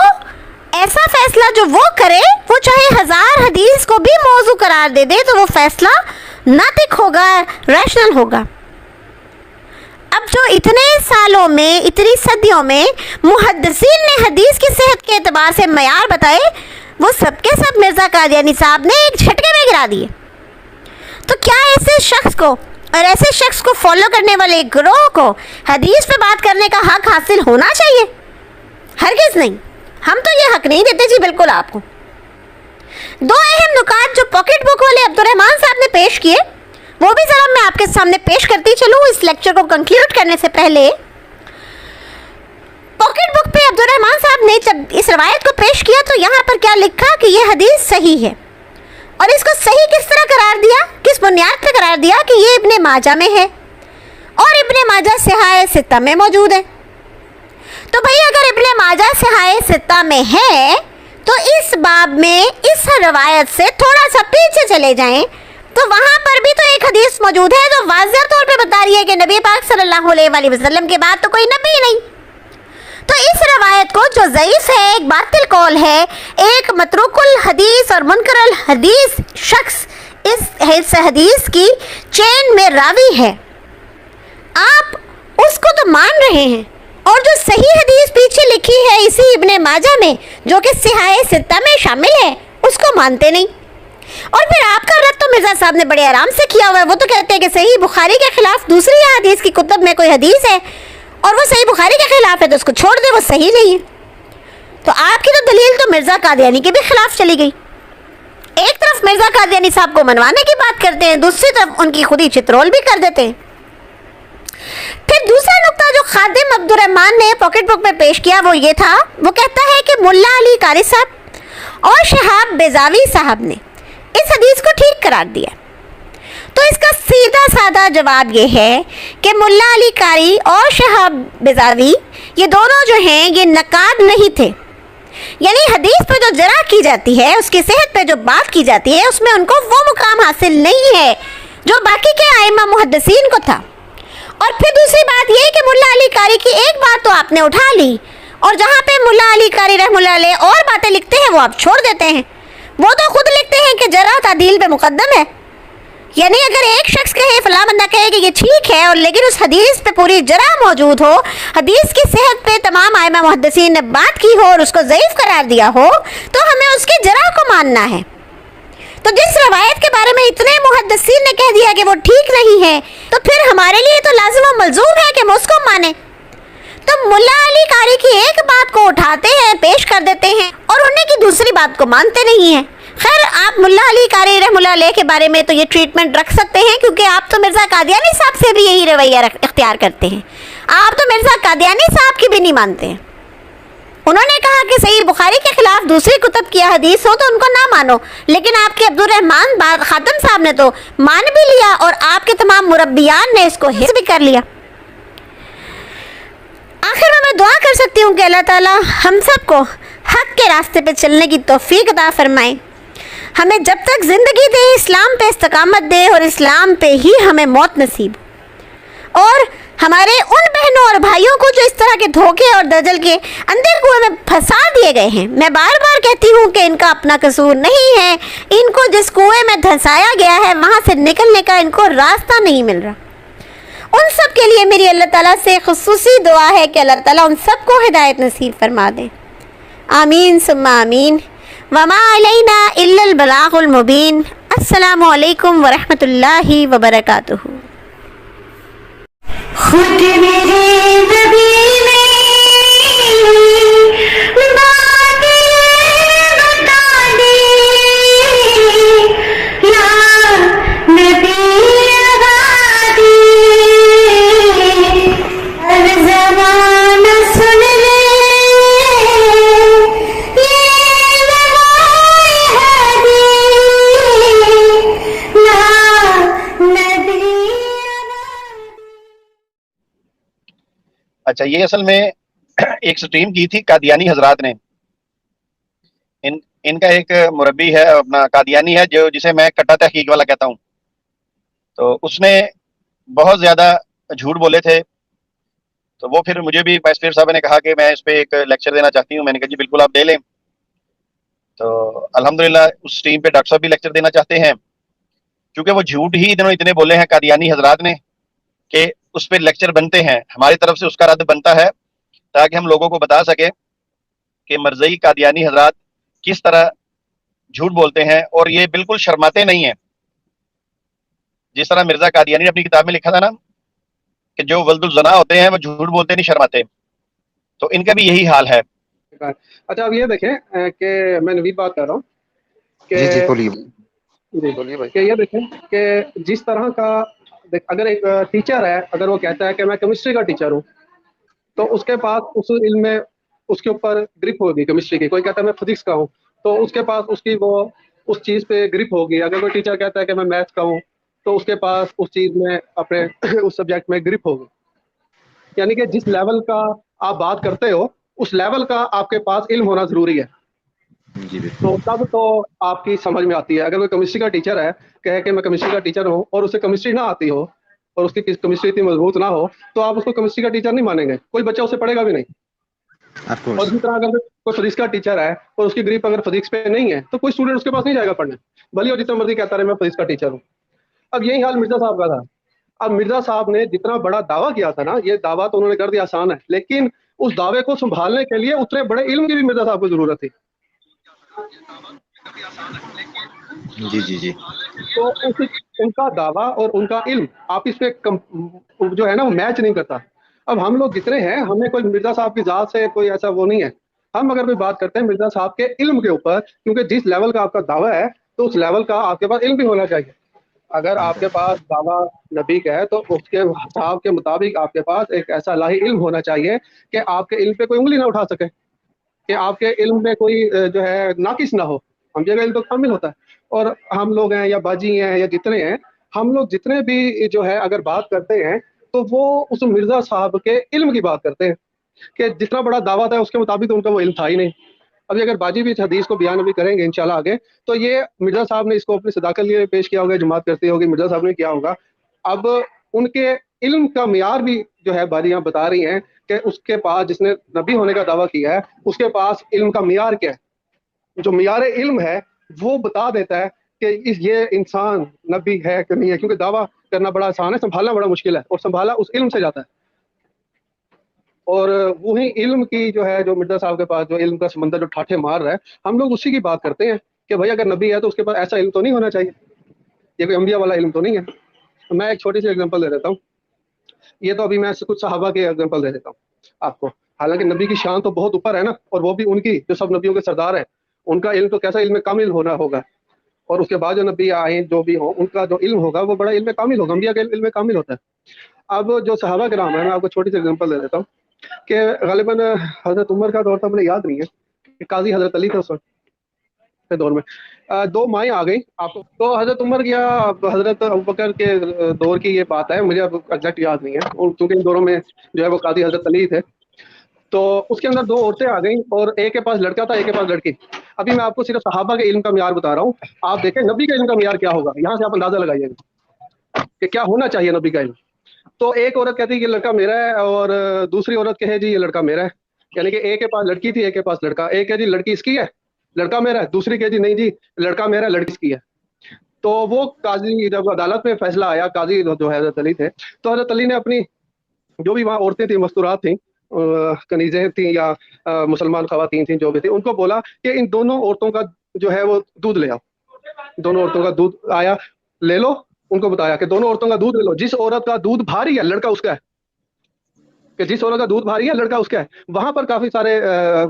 ایسا فیصلہ جو وہ کرے وہ چاہے 1000 حدیث کو بھی موضوع قرار دے دے تو وہ فیصلہ ناطق ہوگا, ریشنل ہوگا. اب جو اتنے سالوں میں اتنی صدیوں میں محدثین نے حدیث کی صحت کے اعتبار سے معیار بتائے وہ سب کے سب مرزا قادیانی صاحب نے ایک جھٹکے میں گرا دیے. تو کیا ایسے شخص کو اور ایسے شخص کو فالو کرنے والے گروہ کو حدیث پہ بات کرنے کا حق حاصل ہونا چاہیے؟ ہرگز نہیں. ہم تو یہ حق نہیں دیتے جی بالکل آپ کو. دو اہم نکات جو پاکٹ بک والے عبد الرحمان صاحب نے پیش کیے وہ بھی ذرا میں آپ کے سامنے پیش کرتی چلوں اس لیکچر کو کنکلیوڈ کرنے سے پہلے. پاکٹ بک پہ عبد الرحمان صاحب نے جب اس روایت کو پیش کیا تو یہاں پر کیا لکھا کہ یہ حدیث صحیح ہے اور اس کو صحیح کس طرح قرار دیا, کس بنیاد پہ قرار دیا کہ یہ ابن ماجہ میں ہے اور ابن ماجہ صحاح ستہ میں موجود ہے. تو بھئی اگر ابن ماجہ صحاح ستہ میں ہے تو اس باب میں اس روایت سے تھوڑا سا پیچھے چلے جائیں تو وہاں پر بھی تو ایک حدیث موجود ہے جو واضح طور پہ بتا رہی ہے کہ نبی پاک صلی اللہ علیہ وآلہ وسلم کے بعد تو کوئی نبی نہیں. تو اس روایت کو جو ضعیف ہے, ایک باطل قول ہے, ایک متروک الحدیث اور منکر الحدیث شخص اس حدیث کی چین میں راوی ہے, آپ اس کو تو مان رہے ہیں اور جو صحیح حدیث پیچھے لکھی ہے اسی ابن ماجہ میں جو کہ صحاح ستہ میں شامل ہے اس کو مانتے نہیں. اور پھر آپ کا رد تو مرزا صاحب نے بڑے آرام سے کیا ہوا ہے. وہ تو کہتے ہیں کہ صحیح بخاری کے خلاف دوسری حدیث کی کتب میں کوئی حدیث ہے اور وہ صحیح بخاری کے خلاف ہے تو اس کو چھوڑ دے, وہ صحیح نہیں ہے. تو آپ کی تو دلیل تو مرزا قادیانی کے بھی خلاف چلی گئی. ایک طرف مرزا قادیانی صاحب کو منوانے کی بات کرتے ہیں, دوسری طرف ان کی خود ہی چترول بھی کر دیتے ہیں. پھر دوسرا نقطہ جو خادم عبد الرحمان نے پاکٹ بک میں پیش کیا وہ یہ تھا, وہ کہتا ہے کہ ملا علی قاری صاحب اور شہاب بیضاوی صاحب نے اس حدیث کو ٹھیک قرار دیا. تو اس کا سیدھا سادہ جواب یہ ہے کہ ملا علی قاری اور شہاب بیضاوی یہ دونوں جو ہیں یہ نقاد نہیں تھے، یعنی حدیث پہ جو جرح کی جاتی ہے، اس کی صحت پہ جو بات کی جاتی ہے، اس میں ان کو وہ مقام حاصل نہیں ہے جو باقی کے ائمہ محدثین کو تھا۔ اور پھر دوسری بات یہ کہ ملا علی قاری کی ایک بات تو آپ نے اٹھا لی، اور جہاں پہ ملا علی قاری رحمۃ اللہ علیہ اور باتیں لکھتے ہیں وہ آپ چھوڑ دیتے ہیں۔ وہ تو خود لکھتے ہیں کہ جرح تعدیل پہ مقدم ہے، یعنی اگر ایک شخص کہے، فلاں بندہ کہے کہ یہ ٹھیک ہے، اور لیکن اس حدیث پہ پوری جرح موجود ہو، حدیث کی صحت پہ تمام ائمہ محدثین نے بات کی ہو اور اس کو ضعیف قرار دیا ہو، تو ہمیں اس کی جرح کو ماننا ہے۔ تو جس روایت کے بارے میں اتنے محدثین نے کہہ دیا کہ وہ ٹھیک نہیں ہے، تو پھر ہمارے لیے تو لازم و ملزوم ہے کہ ہم اس کو مانیں۔ تو ملا علی قاری کی ایک بات کو اٹھاتے ہیں، پیش کر دیتے ہیں، اور انہیں کی دوسری بات کو مانتے نہیں ہیں۔ خیر، آپ ملا علی قاری رحمۃ اللہ علیہ کے بارے میں تو یہ ٹریٹمنٹ رکھ سکتے ہیں، کیونکہ آپ تو مرزا قادیانی صاحب سے بھی یہی رویہ اختیار کرتے ہیں۔ آپ تو مرزا قادیانی صاحب کی بھی نہیں مانتے ہیں۔ انہوں نے کہا کہ صحیح بخاری کے خلاف دوسری کتب کی حدیث ہو تو ان کو نہ مانو، لیکن آپ کے عبدالرحمن خاتم صاحب نے تو مان بھی لیا، اور آپ کے تمام مربیان نے اس کو حفظ بھی کر لیا۔ آخر میں دعا کر سکتی ہوں کہ اللہ تعالیٰ ہم سب کو حق کے راستے پہ چلنے کی توفیق عطا فرمائے، ہمیں جب تک زندگی دے اسلام پہ استقامت دے، اور اسلام پہ ہی ہمیں موت نصیب، اور ہمارے ان بہنوں اور بھائیوں کو جو اس طرح کے دھوکے اور دجل کے اندر کنویں میں پھنسا دیے گئے ہیں۔ میں بار بار کہتی ہوں کہ ان کا اپنا قصور نہیں ہے، ان کو جس کنویں میں دھنسایا گیا ہے وہاں سے نکلنے کا ان کو راستہ نہیں مل رہا۔ ان سب کے لیے میری اللہ تعالیٰ سے خصوصی دعا ہے کہ اللہ تعالیٰ ان سب کو ہدایت نصیب فرما دے، آمین ثم آمین۔ وما علینا الا البلاغ المبین۔ السلام علیکم ورحمۃ اللہ وبرکاتہ۔ خود میرے نبی نے باتیں بتا دی، یا نبی آبادی، ہر زمانہ سن لے یہ وہی حدیث، یا نبی اچھا، یہ اصل میں ایک سٹریم کی تھی قادیانی حضرات نے۔ ان کا ایک مربی ہے اپنا قادیانی ہے، جسے میں کٹا تحقیق والا کہتا ہوں، تو اس نے بہت زیادہ جھوٹ بولے تھے۔ تو وہ پھر مجھے بھی وائس پیر صاحب نے کہا کہ میں اس پہ ایک لیکچر دینا چاہتی ہوں۔ میں نے کہا جی بالکل آپ دے لیں۔ تو الحمدللہ اس ٹیم پہ ڈاکٹر صاحب بھی لیکچر دینا چاہتے ہیں، کیونکہ وہ جھوٹ ہی اتنے بولے ہیں قادیانی حضرات نے کہ اس پہ لیکچر بنتے ہیں، ہماری طرف سے اس کا رد بنتا ہے، تاکہ ہم لوگوں کو بتا سکے کہ مرزئی قادیانی حضرات کس طرح جھوٹ بولتے ہیں، اور یہ بالکل شرماتے نہیں ہیں۔ جس طرح مرزا قادیانی نے اپنی کتاب میں لکھا تھا نا کہ جو ولد الزنا ہوتے ہیں وہ جھوٹ بولتے نہیں شرماتے، تو ان کا بھی یہی حال ہے۔ اچھا، اب یہ دیکھیں کہ میں نوید بات کر رہا ہوں جی بولیے کہ یہ دیکھیں کہ جس طرح کا اگر ایک ٹیچر ہے، اگر وہ کہتا ہے کہ میں کیمسٹری کا ٹیچر ہوں، تو اس کے پاس اس علم میں اس کے اوپر گرپ ہوگی کیمسٹری کی۔ کوئی کہتا ہے میں فزکس کا ہوں، تو اس کے پاس اس کی وہ اس چیز پہ گرپ ہوگی۔ اگر کوئی ٹیچر کہتا ہے کہ میں میتھس کا ہوں، تو اس کے پاس اس چیز میں اپنے اس سبجیکٹ میں گرپ ہوگی۔ یعنی کہ جس لیول کا آپ بات کرتے ہو اس لیول کا آپ کے پاس علم ہونا ضروری ہے، تو تب تو آپ کی سمجھ میں آتی ہے۔ اگر کوئی کیمسٹری کا ٹیچر ہے کہے کہ میں کیمسٹری کا ٹیچر ہوں، اور اسے کیمسٹری نہ آتی ہو اور اس کی کیمسٹری اتنی مضبوط نہ ہو، تو آپ اس کو کیمسٹری کا ٹیچر نہیں مانیں گے، کوئی بچہ اسے پڑھے گا بھی نہیں۔ اور اسی طرح اگر کوئی فزکس کا ٹیچر ہے اور اس کی گریپ اگر فزکس پہ نہیں ہے، تو کوئی اسٹوڈنٹ اس کے پاس نہیں جائے گا پڑھنے، بھلی اور جتنا مرضی کہتا رہے میں فزکس کا ٹیچر ہوں۔ اب یہی حال مرزا صاحب کا تھا۔ اب مرزا صاحب نے جتنا بڑا دعویٰ کیا تھا نا، یہ دعویٰ تو انہوں نے کر دیا آسان ہے، لیکن اس دعوے کو سنبھالنے کے لیے اتنے بڑے علم کی بھی مرزا صاحب کو ضرورت تھی۔ جی تو ان کا دعویٰ اور ان کا علم آپس میں جو ہے نا وہ میچ نہیں کرتا۔ اب ہم لوگ جتنے ہیں، ہمیں کوئی مرزا صاحب کی ذات سے کوئی ایسا وہ نہیں ہے۔ ہم اگر کوئی بات کرتے ہیں مرزا صاحب کے علم کے اوپر، کیونکہ جس لیول کا آپ کا دعویٰ ہے تو اس لیول کا آپ کے پاس علم بھی ہونا چاہیے۔ اگر آپ کے پاس دعویٰ نبی کا ہے تو اس کے حساب کے مطابق آپ کے پاس ایک ایسا الہی علم ہونا چاہیے کہ آپ کے علم پہ کوئی انگلی نہ اٹھا سکے، کہ آپ کے علم میں کوئی جو ہے ناقص نہ ہو۔ ہم جگہ علم تو کامل ہوتا ہے، اور ہم لوگ ہیں یا باجی ہیں یا جتنے ہیں، ہم لوگ جتنے بھی جو ہے اگر بات کرتے ہیں تو وہ اس مرزا صاحب کے علم کی بات کرتے ہیں کہ جتنا بڑا دعویٰ تھا اس کے مطابق تو ان کا وہ علم تھا ہی نہیں. ابھی اگر باجی بھی اس حدیث کو بیان ابھی کریں گے انشاءاللہ آگے, تو یہ مرزا صاحب نے اس کو اپنی صداقت لیے پیش کیا ہوگا, جماعت کرتی ہوگی, مرزا صاحب نے کیا ہوگا. اب ان کے علم کا معیار بھی جو ہے باجی یہاں بتا رہی ہیں کہ اس کے پاس, جس نے نبی ہونے کا دعویٰ کیا ہے, اس کے پاس علم کا معیار کیا ہے, جو معیار علم ہے وہ بتا دیتا ہے کہ یہ انسان نبی ہے کہ نہیں ہے. کیونکہ دعویٰ کرنا بڑا آسان ہے, سنبھالنا بڑا مشکل ہے, اور سنبھالا اس علم سے جاتا ہے. اور وہی علم کی جو ہے, جو مرزا صاحب کے پاس جو علم کا سمندر جو ٹھاٹھے مار رہا ہے, ہم لوگ اسی کی بات کرتے ہیں کہ بھائی اگر نبی ہے تو اس کے پاس ایسا علم تو نہیں ہونا چاہیے, یہ کوئی انبیاء والا علم تو نہیں ہے. میں ایک چھوٹی سی ایگزامپل دے دیتا ہوں. یہ تو ابھی میں کچھ صحابہ کے ایگزامپل دے دیتا ہوں آپ کو. حالانکہ نبی کی شان تو بہت اوپر ہے نا, اور وہ بھی ان کی جو سب نبیوں کے سردار ہیں, ان کا علم تو کیسا علم کامل ہونا ہوگا, اور اس کے بعد جو نبی آئیں جو بھی ہوں ان کا جو علم ہوگا وہ بڑا علم کامل ہوگا. انبیاء کا علم کامل ہوتا ہے. اب جو صحابہ کرام ہیں, میں آپ کو چھوٹی سی ایگزامپل دے دیتا ہوں کہ غالباً حضرت عمر کا دور تھا, مجھے یاد نہیں ہے, کہ قاضی حضرت علی تھا اس وقت کے دور میں. دو مائیں آ گئی آپ کو, تو حضرت عمر یا حضرت ابوبکر کے دور کی یہ بات ہے, مجھے اب ایگزیکٹ یاد نہیں ہے, کیونکہ ان دوروں میں جو ہے وہ قاضی حضرت علی تھے. تو اس کے اندر دو عورتیں آ گئیں, اور ایک کے پاس لڑکا تھا, ایک کے پاس لڑکی. ابھی میں آپ کو صرف صحابہ کے علم کا معیار بتا رہا ہوں, آپ دیکھیں نبی کا علم کا معیار کیا ہوگا, یہاں سے آپ اندازہ لگائیے گا کہ کیا ہونا چاہیے نبی کا علم. تو ایک عورت کہتی ہے کہ یہ لڑکا میرا ہے, اور دوسری عورت کہے جی یہ لڑکا میرا ہے. یعنی کہ ایک کے پاس لڑکی تھی, ایک کے پاس لڑکا. ایک ہے جی لڑکی اس کی ہے, لڑکا میرا ہے. دوسری کہ جی نہیں جی لڑکا میرا ہے, لڑکی اس کی ہے. تو وہ قاضی, جب عدالت میں فیصلہ آیا, قاضی جو حضرت علی تھے, تو حضرت علی نے اپنی جو بھی وہاں عورتیں تھیں, مستورات تھیں, کنیزیں تھیں یا مسلمان خواتین تھیں, جو بھی تھیں, ان کو بولا کہ ان دونوں عورتوں کا جو ہے وہ دودھ لے آؤ. دونوں عورتوں کا دودھ آیا, لے لو. ان کو بتایا کہ دونوں عورتوں کا دودھ لے لو, جس عورت کا دودھ بھاری ہے لڑکا اس کا ہے, کہ جس عورت کا دودھ بھاری ہے لڑکا اس کا ہے. وہاں پر کافی سارے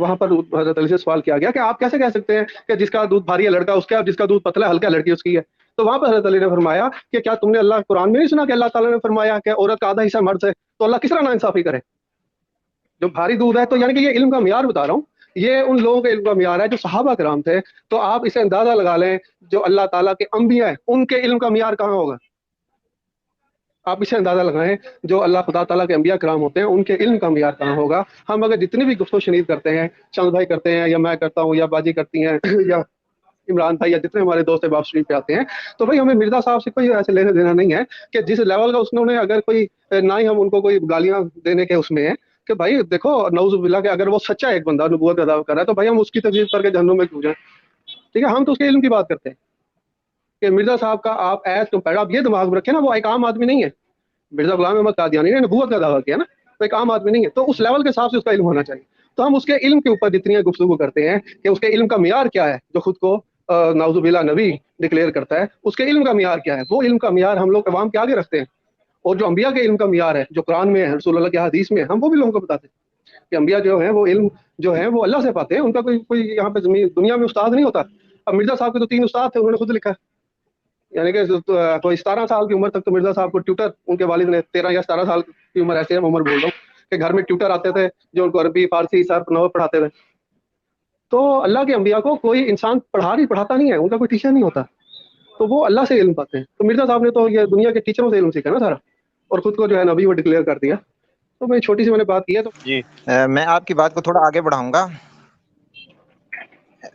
وہاں پر حضرت علی سے سوال کیا گیا کہ آپ کیسے کہہ سکتے ہیں کہ جس کا دودھ بھاری ہے لڑکا اس کا ہے, اور جس کا دودھ پتلا ہے ہلکا لڑکی اس کی ہے. تو وہاں پر حضرت علی نے فرمایا کہ کیا تم نے اللہ قرآن میں نہیں سنا کہ اللہ تعالیٰ نے فرمایا کہ عورت کا آدھا حصہ مرد ہے, تو اللہ کس طرح ناانصافی کرے. جو بھاری دودھ ہے, تو یعنی کہ یہ علم کا معیار بتا رہا ہوں, یہ ان لوگوں کے علم کا معیار ہے جو صحابہ کرام تھے. تو آپ اسے اندازہ لگا لیں, جو اللہ تعالیٰ کے انبیاء ہیں ان کے علم کا معیار کہاں ہوگا. آپ اسے اندازہ لگائیں, جو اللہ خدا تعالیٰ کے انبیاء کرام ہوتے ہیں ان کے علم کا معیار کہاں ہوگا. ہم اگر جتنی بھی گفتگو شنید کرتے ہیں, چند بھائی کرتے ہیں, یا میں کرتا ہوں, یا باجی کرتی ہیں, یا عمران بھائی, یا جتنے ہمارے دوست باب شریف پہ آتے ہیں, تو بھائی ہمیں مرزا صاحب سے کوئی ایسے لینا دینا نہیں ہے کہ جس لیول کا انہوں نے, اگر کوئی نہ ہی ہم ان کو کوئی گالیاں دینے کے اس میں ہیں کہ بھائی دیکھو نعوذ باللہ کہ اگر وہ سچا ایک بندہ نبوت کا دعویٰ کر رہا ہے, تو بھائی ہم اس کی تکذیب کر کے جہنم میں کیوں جائیں. ٹھیک ہے, ہم تو اس کے علم کی بات کرتے ہیں کہ مرزا صاحب کا آپ ایز کمپیئر, آپ یہ دماغ میں رکھیں نا, وہ ایک عام آدمی نہیں ہے. مرزا غلام احمد قادیانی نے نبوت کا دعویٰ کیا نا, تو ایک عام آدمی نہیں ہے. تو اس لیول کے حساب سے اس کا علم ہونا چاہیے. تو ہم اس کے علم کے اوپر جتنی گفتگو کرتے ہیں کہ اس کے علم کا معیار کیا ہے, جو خود کو نعوذ باللہ نبی ڈکلیئر کرتا ہے, اس کے علم کا معیار کیا ہے, وہ علم کا معیار ہم لوگ عوام کے آگے رکھتے ہیں. اور جو انبیاء کے علم کا معیار ہے, جو قرآن میں ہے, رسول اللہ کے حدیث میں, ہم وہ بھی لوگوں کو بتاتے ہیں کہ انبیاء جو ہیں وہ علم جو ہے وہ اللہ سے پاتے ہیں. ان کا کوئی یہاں پہ دنیا میں استاد نہیں ہوتا. اب مرزا صاحب کے تو 3 استاد تھے, انہوں نے خود لکھا, یعنی کہ کوئی 17 سال کی عمر تک تو مرزا صاحب کو ٹیوٹر ان کے والد نے, 13 یا 17 سال کی عمر, ایسے عمر بول رہا ہوں, کہ گھر میں ٹیوٹر آتے تھے جو ان کو عربی, فارسی, صرف, نحو پڑھاتے تھے. تو اللہ کے انبیاء کو کوئی انسان پڑھاتا نہیں ہے, ان کا کوئی ٹیچر نہیں ہوتا, تو وہ اللہ سے علم پاتے ہیں. تو مرزا صاحب نے تو یہ دنیا کے ٹیچروں سے علم سیکھا نا سارا, اور خود کو جو ہے نبی وہ ڈکلیئر کر دیا. تو میں چھوٹی سی میں نے بات کی ہے. تو جی میں آپ کی بات کو تھوڑا آگے بڑھاؤں گا.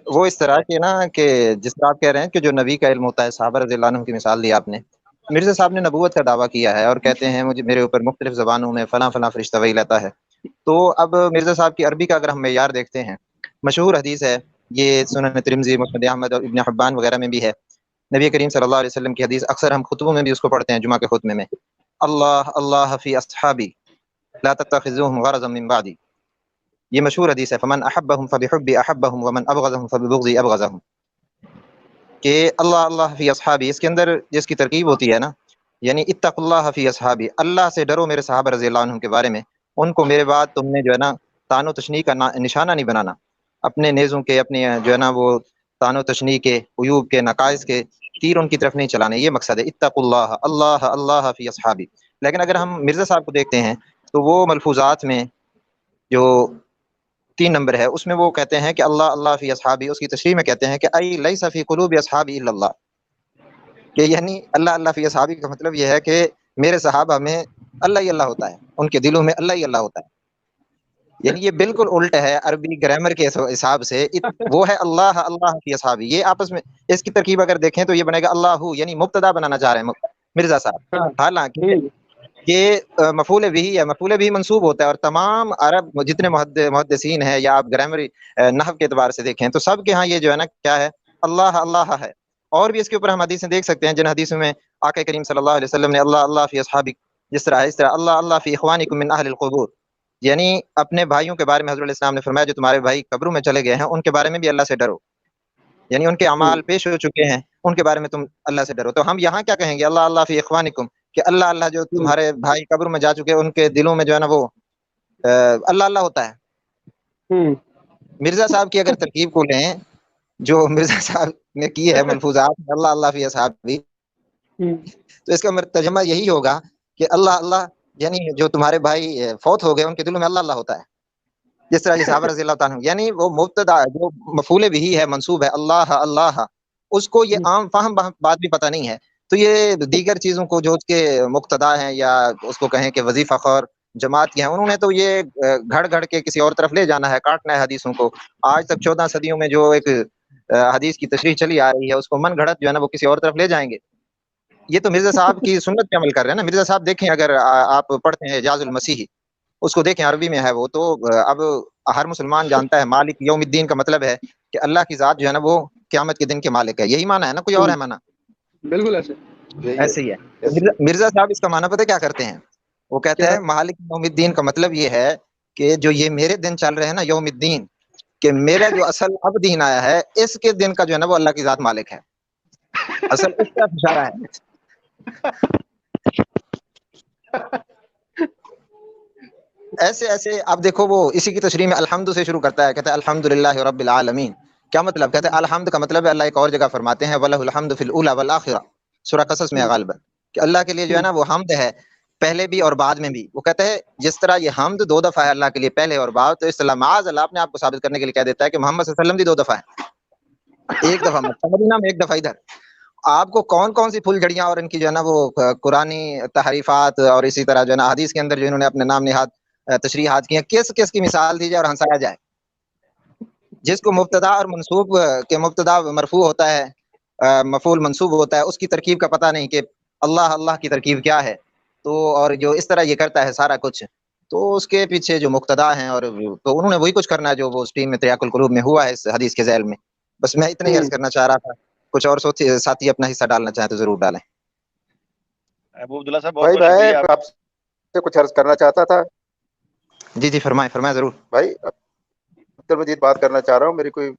وہ اس طرح کہ نا, کہ جس طرح آپ کہہ رہے ہیں کہ جو نبی کا علم ہوتا ہے, صحابہ رضی اللہ عنہم کی مثال دی آپ نے. مرزا صاحب نے نبوت کا دعویٰ کیا ہے اور کہتے ہیں مجھے میرے اوپر مختلف زبانوں میں فلاں فلاں فرشتہ وحی لاتا ہے. تو اب مرزا صاحب کی عربی کا اگر ہم معیار دیکھتے ہیں, مشہور حدیث ہے, یہ سنن ترمذی, مسند احمد اور ابن حبان وغیرہ میں بھی ہے. نبی کریم صلی اللہ علیہ وسلم کی حدیث, اکثر ہم خطبوں میں بھی اس کو پڑھتے ہیں, جمعہ کے خطبے میں, اللہ اللہ فی اصحابی لا تتخذوهم غرضا من بعدی. یہ مشہور حدیث ہے, فمن احبهم فبحبی احبهم ومن ابغضهم فببغضی ابغضهم. کہ اللہ اللہ فی اصحابی, اس کے اندر جس کی ترکیب ہوتی ہے نا, یعنی اتقوا اللہ فی اصحابی, اللہ سے ڈرو میرے صحابہ رضی اللہ عنہم کے بارے میں, ان کو میرے بعد تم نے جو ہے نا تان و تشنیع کا نشانہ نہیں بنانا, اپنے نیزوں کے, اپنے جو ہے نا وہ تان و تشنیع کے, عیوب کے, نقائص کے تیر ان کی طرف نہیں چلانے. یہ مقصد ہے, اتقوا اللہ اللہ اللہ فی اصحابی. لیکن اگر ہم مرزا صاحب کو دیکھتے ہیں تو وہ ملفوظات میں جو 3 نمبر ہے, اس میں وہ کہتے ہیں کہ اللہ اللہ فی اصحابی, اس کی تشریح میں کہتے ہیں کہ ای لیس فی قلوب اصحابی الا اللہ, کہ یعنی اللہ اللہ فی اصحابی کا مطلب یہ ہے کہ میرے صحابہ میں اللہ ہی اللہ ہوتا ہے، ان کے دلوں میں اللہ ہی اللہ ہوتا ہے. یعنی یہ بالکل الٹ ہے عربی گرامر کے حساب سے. وہ ہے اللہ اللہ فی اصحابی، یہ آپس میں اس کی ترکیب اگر دیکھیں تو یہ بنے گا اللہ، یعنی مبتدا بنانا چاہ رہے ہیں مرزا صاحب. ہاں حالانکہ یہ مفعول بھی ہے، مفعول بھی منصوب ہوتا ہے، اور تمام عرب جتنے محدثین ہیں یا آپ گرامری نحو کے اعتبار سے دیکھیں تو سب کے ہاں یہ جو ہے نا کیا ہے، اللہ اللہ ہے. اور بھی اس کے اوپر ہم حدیثیں دیکھ سکتے ہیں جن حدیثوں میں آقا کریم صلی اللہ علیہ وسلم نے اللہ اللہ فی اصحابی جس طرح اللہ اللہ فی اخوانکم من اہل القبور، یعنی اپنے بھائیوں کے بارے میں حضرت السلام نے فرمایا جو تمہارے بھائی قبروں میں چلے گئے ہیں ان کے بارے میں بھی اللہ سے ڈرو، یعنی ان کے اعمال پیش ہو چکے ہیں ان کے بارے میں تم اللہ سے ڈرو. تو ہم یہاں کیا کہیں گے، اللہ اللہ فی اخوانکم، کہ اللہ اللہ جو تمہارے بھائی قبر میں جا چکے ان کے دلوں میں جو ہے نا وہ اللہ اللہ ہوتا ہے. مرزا صاحب کی اگر ترکیب کو لیں جو مرزا صاحب نے کی ہے ملفوظات اللہ اللہ فی اصحابی، تو اس کا ترجمہ یہی ہوگا کہ اللہ اللہ یعنی جو تمہارے بھائی فوت ہو گئے ان کے دلوں میں اللہ اللہ ہوتا ہے. جس طرح یہ صحابہ رضی اللہ تعالیٰ عنہ، یعنی وہ مبتدا جو مفعول بھی ہے منصوب ہے اللہ اللہ، اس کو یہ عام فہم بات بھی پتہ نہیں ہے. تو یہ دیگر چیزوں کو جو اس کے مقتدا ہیں یا اس کو کہیں کہ وظیفہ خور جماعت کی ہیں، انہوں نے تو یہ گھڑ گھڑ کے کسی اور طرف لے جانا ہے، کاٹنا ہے حدیثوں کو. آج تک 14 صدیوں میں جو ایک حدیث کی تشریح چلی آ رہی ہے اس کو من گھڑت جو ہے نا وہ کسی اور طرف لے جائیں گے. یہ تو مرزا صاحب کی سنت پہ عمل کر رہے ہیں نا. مرزا صاحب دیکھیں اگر آپ پڑھتے ہیں اعجاز المسیحی، اس کو دیکھیں عربی میں ہے وہ، تو اب ہر مسلمان جانتا ہے مالک یوم الدین کا مطلب ہے کہ اللہ کی ذات جو ہے نا وہ قیامت کے دن کے مالک ہے. یہی معنی ہے نا، کوئی اور ہے معنی؟ بالکل ایسے ہی ہے. مرزا صاحب اس کا معنی پتہ کیا کرتے ہیں؟ وہ کہتے ہیں مالک یوم الدین کا مطلب یہ ہے کہ جو یہ میرے دن چل رہے ہیں نا یوم الدین، کہ میرا جو اصل اب دین آیا ہے اس کے دن کا جو ہے نا وہ اللہ کی ذات مالک ہے. اصل اس کا اشارہ ہے. ایسے ایسے آپ دیکھو وہ اسی کی تشریح میں الحمد سے شروع کرتا ہے، کہتا ہے الحمدللہ رب العالمین. کیا مطلب؟ کہتے ہیں الحمد کا مطلب ہے، اللہ ایک اور جگہ فرماتے ہیں وَلَهُ الْحَمْدُ فِي الْأُولَى وَالْآخِرَةِ، سورہ قصص میں غالباً، کہ اللہ کے لیے جو ہے نا وہ حمد ہے پہلے بھی اور بعد میں بھی. وہ کہتے ہیں جس طرح یہ حمد 2 دفعہ ہے اللہ کے لیے پہلے اور بعد، تو اس طرح معاذ اللہ اپنے آپ کو ثابت کرنے کے لیے کہہ دیتا ہے کہ محمد صلی اللہ علیہ وسلم بھی 2 دفعہ ہے، ایک دفعہ مکہ مدینہ میں، ایک دفعہ ادھر. آپ کو کون کون سی پھول جھڑیاں اور ان کی جو ہے نا وہ قرآنی تحریفات اور اسی طرح جو ہے نا حدیث کے اندر جو انہوں نے اپنے نام نہاد تشریحات کی ہیں، کس کس کی مثال دی جائے اور ہنسایا جائے. جس کو مبتدا اور منصوب کے مبتدا مرفوع ہوتا ہے مفعول منصوب ہوتا ہے، اس کی ترکیب کا پتہ نہیں کہ اللہ اللہ کی ترکیب کیا ہے. تو اور جو اس طرح یہ کرتا ہے سارا کچھ، تو اس کے پیچھے جو مقتدا ہیں اور تو انہوں نے وہی کچھ کرنا ہے جو وہ اسٹیم میں تریاق القلوب میں ہوا ہے اس حدیث کے ذیل میں. بس میں اتنا ہی عرض کرنا چاہ رہا تھا. کچھ اور ساتھی اپنا حصہ ڈالنا چاہیں تو ضرور ڈالیں. ابو عبداللہ صاحب بہت بہت شکریہ. آپ سے کچھ عرض کرنا چاہتا تھا. جی جی فرمائیں فرمائیں ضرور. بھائی عبد المجید بات کرنا چاہ رہا ہوں. میری کوئی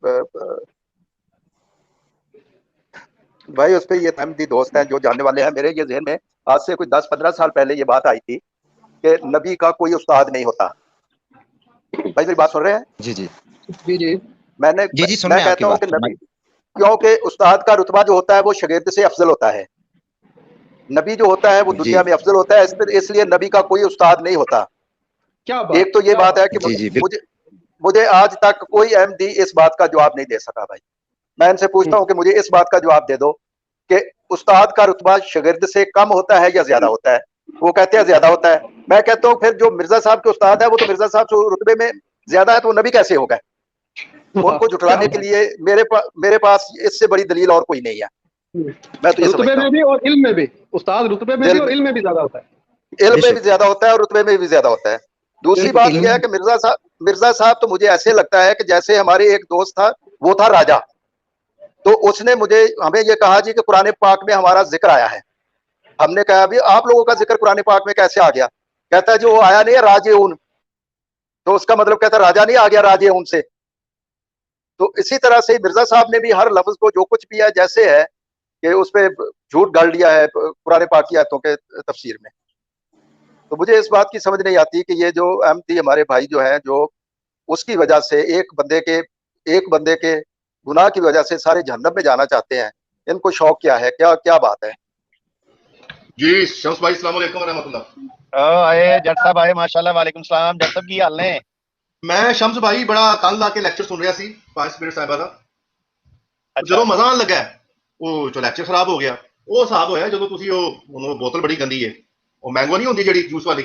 بھائی اس پہ یہ احمدی دوست ہیں جو جاننے والے ہیں، میرے یہ ذہن میں آج سے کوئی 10-15 سال پہلے یہ بات آئی تھی کہ نبی کا کوئی استاد نہیں ہوتا. بھائی میری بات سن رہے ہیں؟ جی جی جی جی میں کہتا ہوں کہ نبی، کیونکہ استاد کا رتبہ جو ہوتا ہے وہ شاگرد سے افضل ہوتا ہے. نبی جو ہوتا ہے وہ دنیا میں افضل ہوتا ہے، اس لیے نبی کا کوئی استاد نہیں ہوتا. ایک تو یہ بات ہے کہ مجھے آج تک کوئی احمدی اس بات کا جواب نہیں دے سکا. بھائی میں ان سے پوچھتا ہوں کہ مجھے اس بات کا جواب دے دو کہ استاد کا رتبہ شاگرد سے کم ہوتا ہے یا زیادہ ہوتا ہے. وہ کہتے ہیں زیادہ ہوتا ہے. میں کہتا ہوں پھر جو مرزا صاحب کے استاد ہے وہ تو مرزا صاحب سے رتبے میں زیادہ ہے، تو وہ نبی کیسے ہوگا؟ ان کو جھٹلانے کے لیے میرے پاس اس سے بڑی دلیل اور کوئی نہیں ہے. میں تو یہ رتبے میں بھی اور علم میں بھی، استاد رتبے میں بھی اور علم میں بھی زیادہ ہوتا ہے. علم میں بھی زیادہ ہوتا ہے اور رتبے میں بھی زیادہ ہوتا ہے. دوسری بات یہ ہے کہ مرزا صاحب تو مجھے ایسے لگتا ہے کہ جیسے ہمارے ایک دوست تھا، وہ تھا راجا، تو اس نے ہمیں یہ کہا جی کہ قرآن پاک میں ہمارا ذکر آیا ہے. ہم نے کہا بھی آپ لوگوں کا ذکر قرآن پاک میں کیسے آ گیا؟ کہتا ہے جو وہ آیا نہیں ہے راجے اون، تو اس کا مطلب کہتا ہے راجا نہیں آ گیا راجے اون سے. تو اسی طرح سے مرزا صاحب نے بھی ہر لفظ کو جو کچھ بھی ہے جیسے ہے کہ اس پہ جھوٹ گاڑ لیا ہے قرآن پاک کی آیتوں کے تفسیر میں. تو مجھے اس بات کی سمجھ نہیں آتی کہ یہ جو احمدی ہمارے بھائی جو ہیں، جو اس کی وجہ سے ایک بندے کے گناہ کی وجہ سے سارے جہنم میں جانا چاہتے ہیں، ان کو شوق کیا ہے؟ کیا بات ہے؟ جی شمس بھائی السلام علیکم ورحمۃ اللہ. آئے جٹ صاحب آئے، ماشاءاللہ. وعلیکم السلام جٹ صاحب، کی حال نے؟ میں شمس بھائی بڑا کل آ کے لیکچر سن رہا سی 5 منٹ صاحبہ کا. جب مزہ آن لگا وہ تو لیکچر خراب ہو گیا. ਉਹ ਹਿਸਾਬ ਹੋਇਆ ਜਦੋਂ ਤੁਸੀਂ ਉਹ ਬੋਤਲ ਬੜੀ ਗੰਦੀ ਹੈ, ਉਹ ਮੈਂਗੋ ਨਹੀਂ ਹੁੰਦੀ ਜਿਹੜੀ ਜੂਸ ਵਾਲੀ,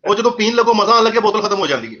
ਉਹ ਜਦੋਂ ਪੀਣ ਲੱਗੋ ਮਜ਼ਾ ਆਉਣ ਲੱਗੇ ਬੋਤਲ ਖਤਮ ਹੋ ਜਾਂਦੀ ਹੈ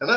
ਹੈ ਨਾ।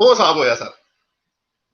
ਉਹ ਹਿਸਾਬ ਹੋਇਆ ਸਰ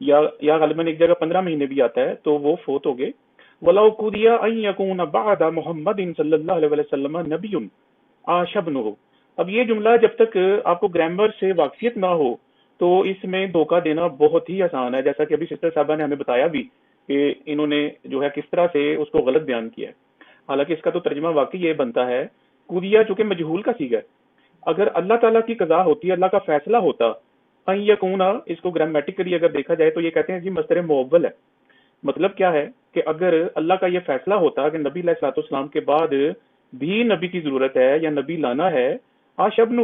یا غالباً ایک جگہ 15 مہینے بھی آتا ہے، تو وہ فوت ہو گئے. وَلَوْ قُضِيَ أَن يَكُونَ بَعْدَ مُحَمَّدٍ صلی اللہ علیہ وسلم نبی عاش ابنہ. اب یہ جملہ جب تک آپ کو گرامر سے واقفیت نہ ہو تو اس میں دھوکہ دینا بہت ہی آسان ہے، جیسا کہ ابھی سسٹر صاحبہ نے ہمیں بتایا بھی کہ انہوں نے جو ہے کس طرح سے اس کو غلط بیان کیا ہے. حالانکہ اس کا تو ترجمہ واقعی یہ بنتا ہے، قُضِیَ چونکہ مجہول کا صیغہ ہے، اگر اللہ تعالیٰ کی قضا ہوتی، اللہ کا فیصلہ ہوتا، ان یکون، اس کو گرامیٹیکلی اگر دیکھا جائے تو یہ کہتے ہیں جی مصدر موول ہے. مطلب کیا ہے کہ اگر اللہ کا یہ فیصلہ ہوتا کہ نبی علیہ الصلوۃ والسلام کے بعد بھی نبی کی ضرورت ہے یا نبی لانا ہے، شبنہ،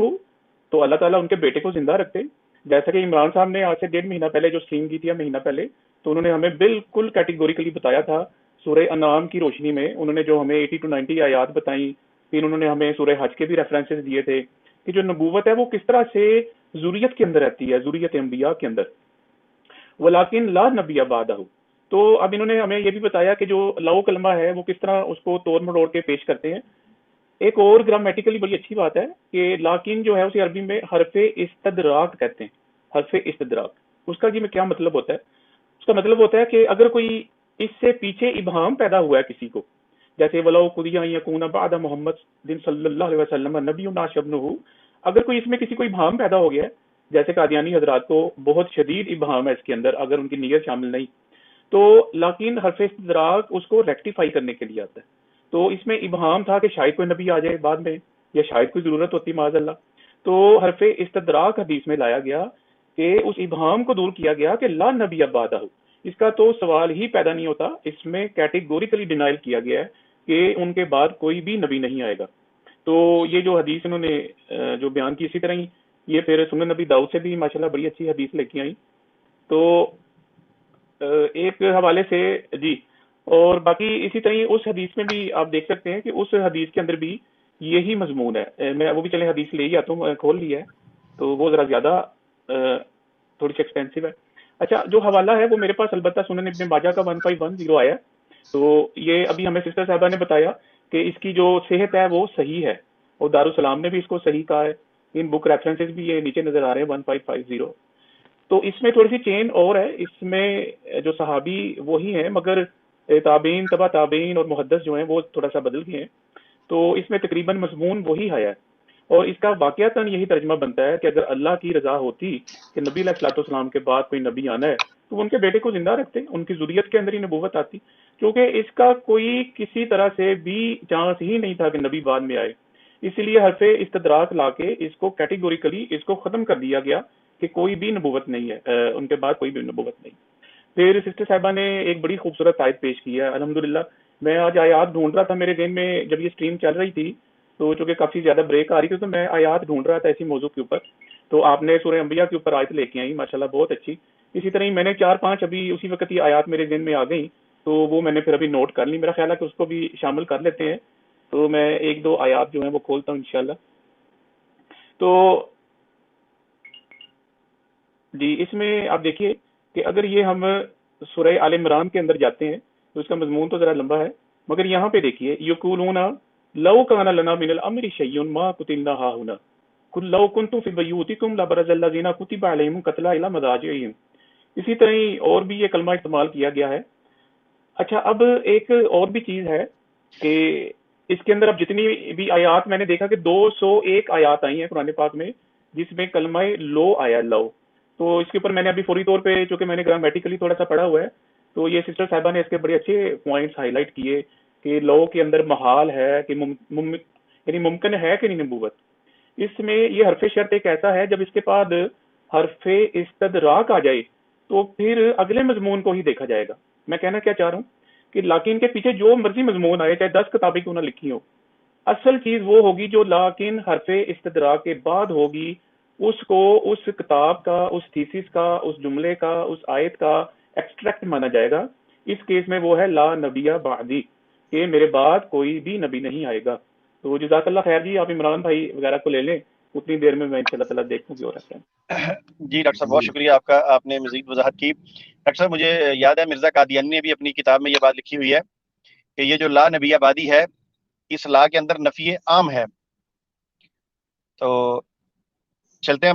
تو اللہ تعالیٰ ان کے بیٹے کو زندہ رکھتے. جیسا کہ عمران صاحب نے آج سے 1.5 مہینہ پہلے جو اسٹریم کی تھی، مہینہ پہلے، تو انہوں نے ہمیں بالکل کیٹیگوریکلی بتایا تھا سورہ انعام کی روشنی میں. انہوں نے جو ہمیں 80 to 90 آیات بتائیں، پھر انہوں نے ہمیں سورہ حج کے بھی ریفرنسز دیے تھے کہ جو نبوت ہے وہ کس طرح سے ذریت کے اندر رہتی ہے، ذریت انبیاء کے اندر. ولیکن لا نبی بعدہ. تو اب انہوں نے ہمیں یہ بھی بتایا کہ جو لاؤ کلمہ ہے وہ کس طرح اس کو توڑ مروڑ کے پیش کرتے ہیں. ایک اور گرامیٹیکلی بڑی اچھی بات ہے کہ لاکن جو ہے اسے عربی میں حرف استدراک کہتے ہیں. حرف استدراک، اس کا جی میں کیا مطلب ہوتا ہے؟ اس کا مطلب ہوتا ہے کہ اگر کوئی اس سے پیچھے ابہام پیدا ہوا ہے کسی کو، جیسے وَلَوْ قُضِيَ أَن يَكُونَ بَعْدَ مُحَمَّدٍ صلی اللہ علیہ وسلم نبی عاش ابنہ، اگر کوئی اس میں کسی کو ابہام پیدا ہو گیا ہے، جیسے قادیانی حضرات کو بہت شدید ابہام ہے اس کے اندر، اگر ان کی نیت شامل نہیں، تو لیکن حرف استدراک اس کو ریکٹیفائی کرنے کے لیے آتا ہے. تو اس میں ابہام تھا کہ شاید کوئی نبی آ جائے بعد میں، یا شاید کوئی ضرورت ہوتی معاذ اللہ، تو حرف استدراک حدیث میں لایا گیا کہ اس ابہام کو دور کیا گیا کہ لا نبی بعدہ. اس کا تو سوال ہی پیدا نہیں ہوتا، اس میں کیٹیگوریکلی ڈینائل کیا گیا ہے کہ ان کے بعد کوئی بھی نبی نہیں آئے گا. تو یہ جو حدیث انہوں نے جو بیان کی، اسی طرح ہی یہ پھر سنن نبی داؤد سے بھی ماشاءاللہ بڑی اچھی حدیث لے کے آئیں. تو ایک حوالے سے جی، اور باقی اسی طرح اس حدیث میں بھی آپ دیکھ سکتے ہیں کہ اس حدیث کے اندر بھی یہی مضمون ہے. میں وہ بھی چلے حدیث لے ہی آتا ہوں، کھول لی ہے تو وہ ذرا زیادہ تھوڑی سی ایکسپینسو ہے. اچھا، جو حوالہ ہے وہ میرے پاس البتہ سنن ابن ماجہ کا 1510 آیا ہے. تو یہ ابھی ہمیں سسٹر صاحبہ نے بتایا کہ اس کی جو صحت ہے وہ صحیح ہے، اور دارالسلام نے بھی اس کو صحیح کہا ہے. ان بک ریفرنسز بھی یہ نیچے نظر آ رہے ہیں 1550. تو اس میں تھوڑی سی چین اور ہے، اس میں جو صحابی وہی ہیں مگر تابعین، تبع تابعین اور محدث جو ہیں وہ تھوڑا سا بدل گئے ہیں. تو اس میں تقریباً مضمون وہی آیا ہے، اور اس کا واقعتاً یہی ترجمہ بنتا ہے کہ اگر اللہ کی رضا ہوتی کہ نبی علیہ الصلوۃ والسلام کے بعد کوئی نبی آنا ہے تو وہ ان کے بیٹے کو زندہ رکھتے، ان کی ذریت کے اندر ہی نبوت آتی. کیونکہ اس کا کوئی کسی طرح سے بھی چانس ہی نہیں تھا کہ نبی بعد میں آئے، اسی لیے حرف استدراک لا کے اس کو کیٹیگوریکلی اس کو ختم کر دیا گیا کہ کوئی بھی نبوت نہیں ہے، ان کے بعد کوئی بھی نبوت نہیں. پھر سسٹر صاحبہ نے ایک بڑی خوبصورت آیت پیش کی ہے. الحمدللہ میں آج آیات ڈھونڈ رہا تھا، میرے ذہن میں جب یہ اسٹریم چل رہی تھی تو چونکہ کافی زیادہ بریک آ رہی تھی تو میں آیات ڈھونڈ رہا تھا اسی موضوع کے اوپر. تو آپ نے سورہ انبیاء کے اوپر آیت لے کے آئی ماشاءاللہ بہت اچھی. اسی طرح ہی میں نے 4-5 ابھی اسی وقت یہ آیات میرے ذہن میں آ گئیں تو وہ میں نے پھر ابھی نوٹ کر لی. میرا خیال ہے کہ اس کو بھی شامل کر لیتے ہیں. تو میں 1-2 آیات جو ہیں وہ کھولتا ہوں انشاءاللہ. تو جی، اس میں آپ دیکھیے کہ اگر یہ ہم سورہ آل عمران کے اندر جاتے ہیں تو اس کا مضمون تو ذرا لمبا ہے، مگر یہاں پہ دیکھیے یقولون لو کان لنا من الامر شیء ما قتلنا هاهنا قل لو كنتم في بيوتكم لبرز الذين كتب عليهم القتل الى مضاجعهم. اسی طرح اور بھی یہ کلمہ استعمال کیا گیا ہے. اچھا، اب ایک اور بھی چیز ہے کہ اس کے اندر اب جتنی بھی آیات میں نے دیکھا کہ 201 آیات آئی ہیں قرآن پاک میں جس میں کلمہ لو آیا، لو. تو اس کے اوپر میں نے ابھی فوری طور پہ چونکہ میں نے گرامیٹیکلی تھوڑا سا پڑھا ہوا ہے تو یہ سسٹر صاحبہ نے اس کے بڑے اچھے پوائنٹس ہائی لائٹ کیے کہ لو کے اندر محال ہے کہ یعنی ممکن ہے کہ نہیں نبوت. اس میں یہ حرف شرط ایک ایسا ہے جب اس کے بعد حرف استدراک آ جائے تو پھر اگلے مضمون کو ہی دیکھا جائے گا. میں کہنا کیا چاہ رہا ہوں کہ لاکن کے پیچھے جو مرضی مضمون آئے، چاہے 10 کتابیں کیوں نہ لکھی ہو، اصل چیز وہ ہوگی جو لاکن حرف استدراک کے بعد ہوگی، اس کو اس کتاب کا، اس تھیسس کا، اس جملے کا، اس آیت کا ایکسٹریکٹ مانا جائے گا. اس کیس میں وہ ہے لا نبی بعدی، کہ میرے بعد کوئی بھی نبی نہیں آئے گا. تو جزاک اللہ خیر جی، آپ عمران بھائی وغیرہ کو لے لیں، اتنی دیر میں انشاءاللہ تعالیٰ دیکھوں گی اور رکھتے ہیں. جی ڈاکٹر صاحب بہت شکریہ آپ کا، آپ نے مزید وضاحت کی. ڈاکٹر صاحب مجھے یاد ہے مرزا قادیانی نے بھی اپنی کتاب میں یہ بات لکھی ہوئی ہے کہ یہ جو لا نبی بعدی ہے اس لا کے اندر نفی عام ہے. تو چلتے ہیں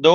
2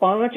5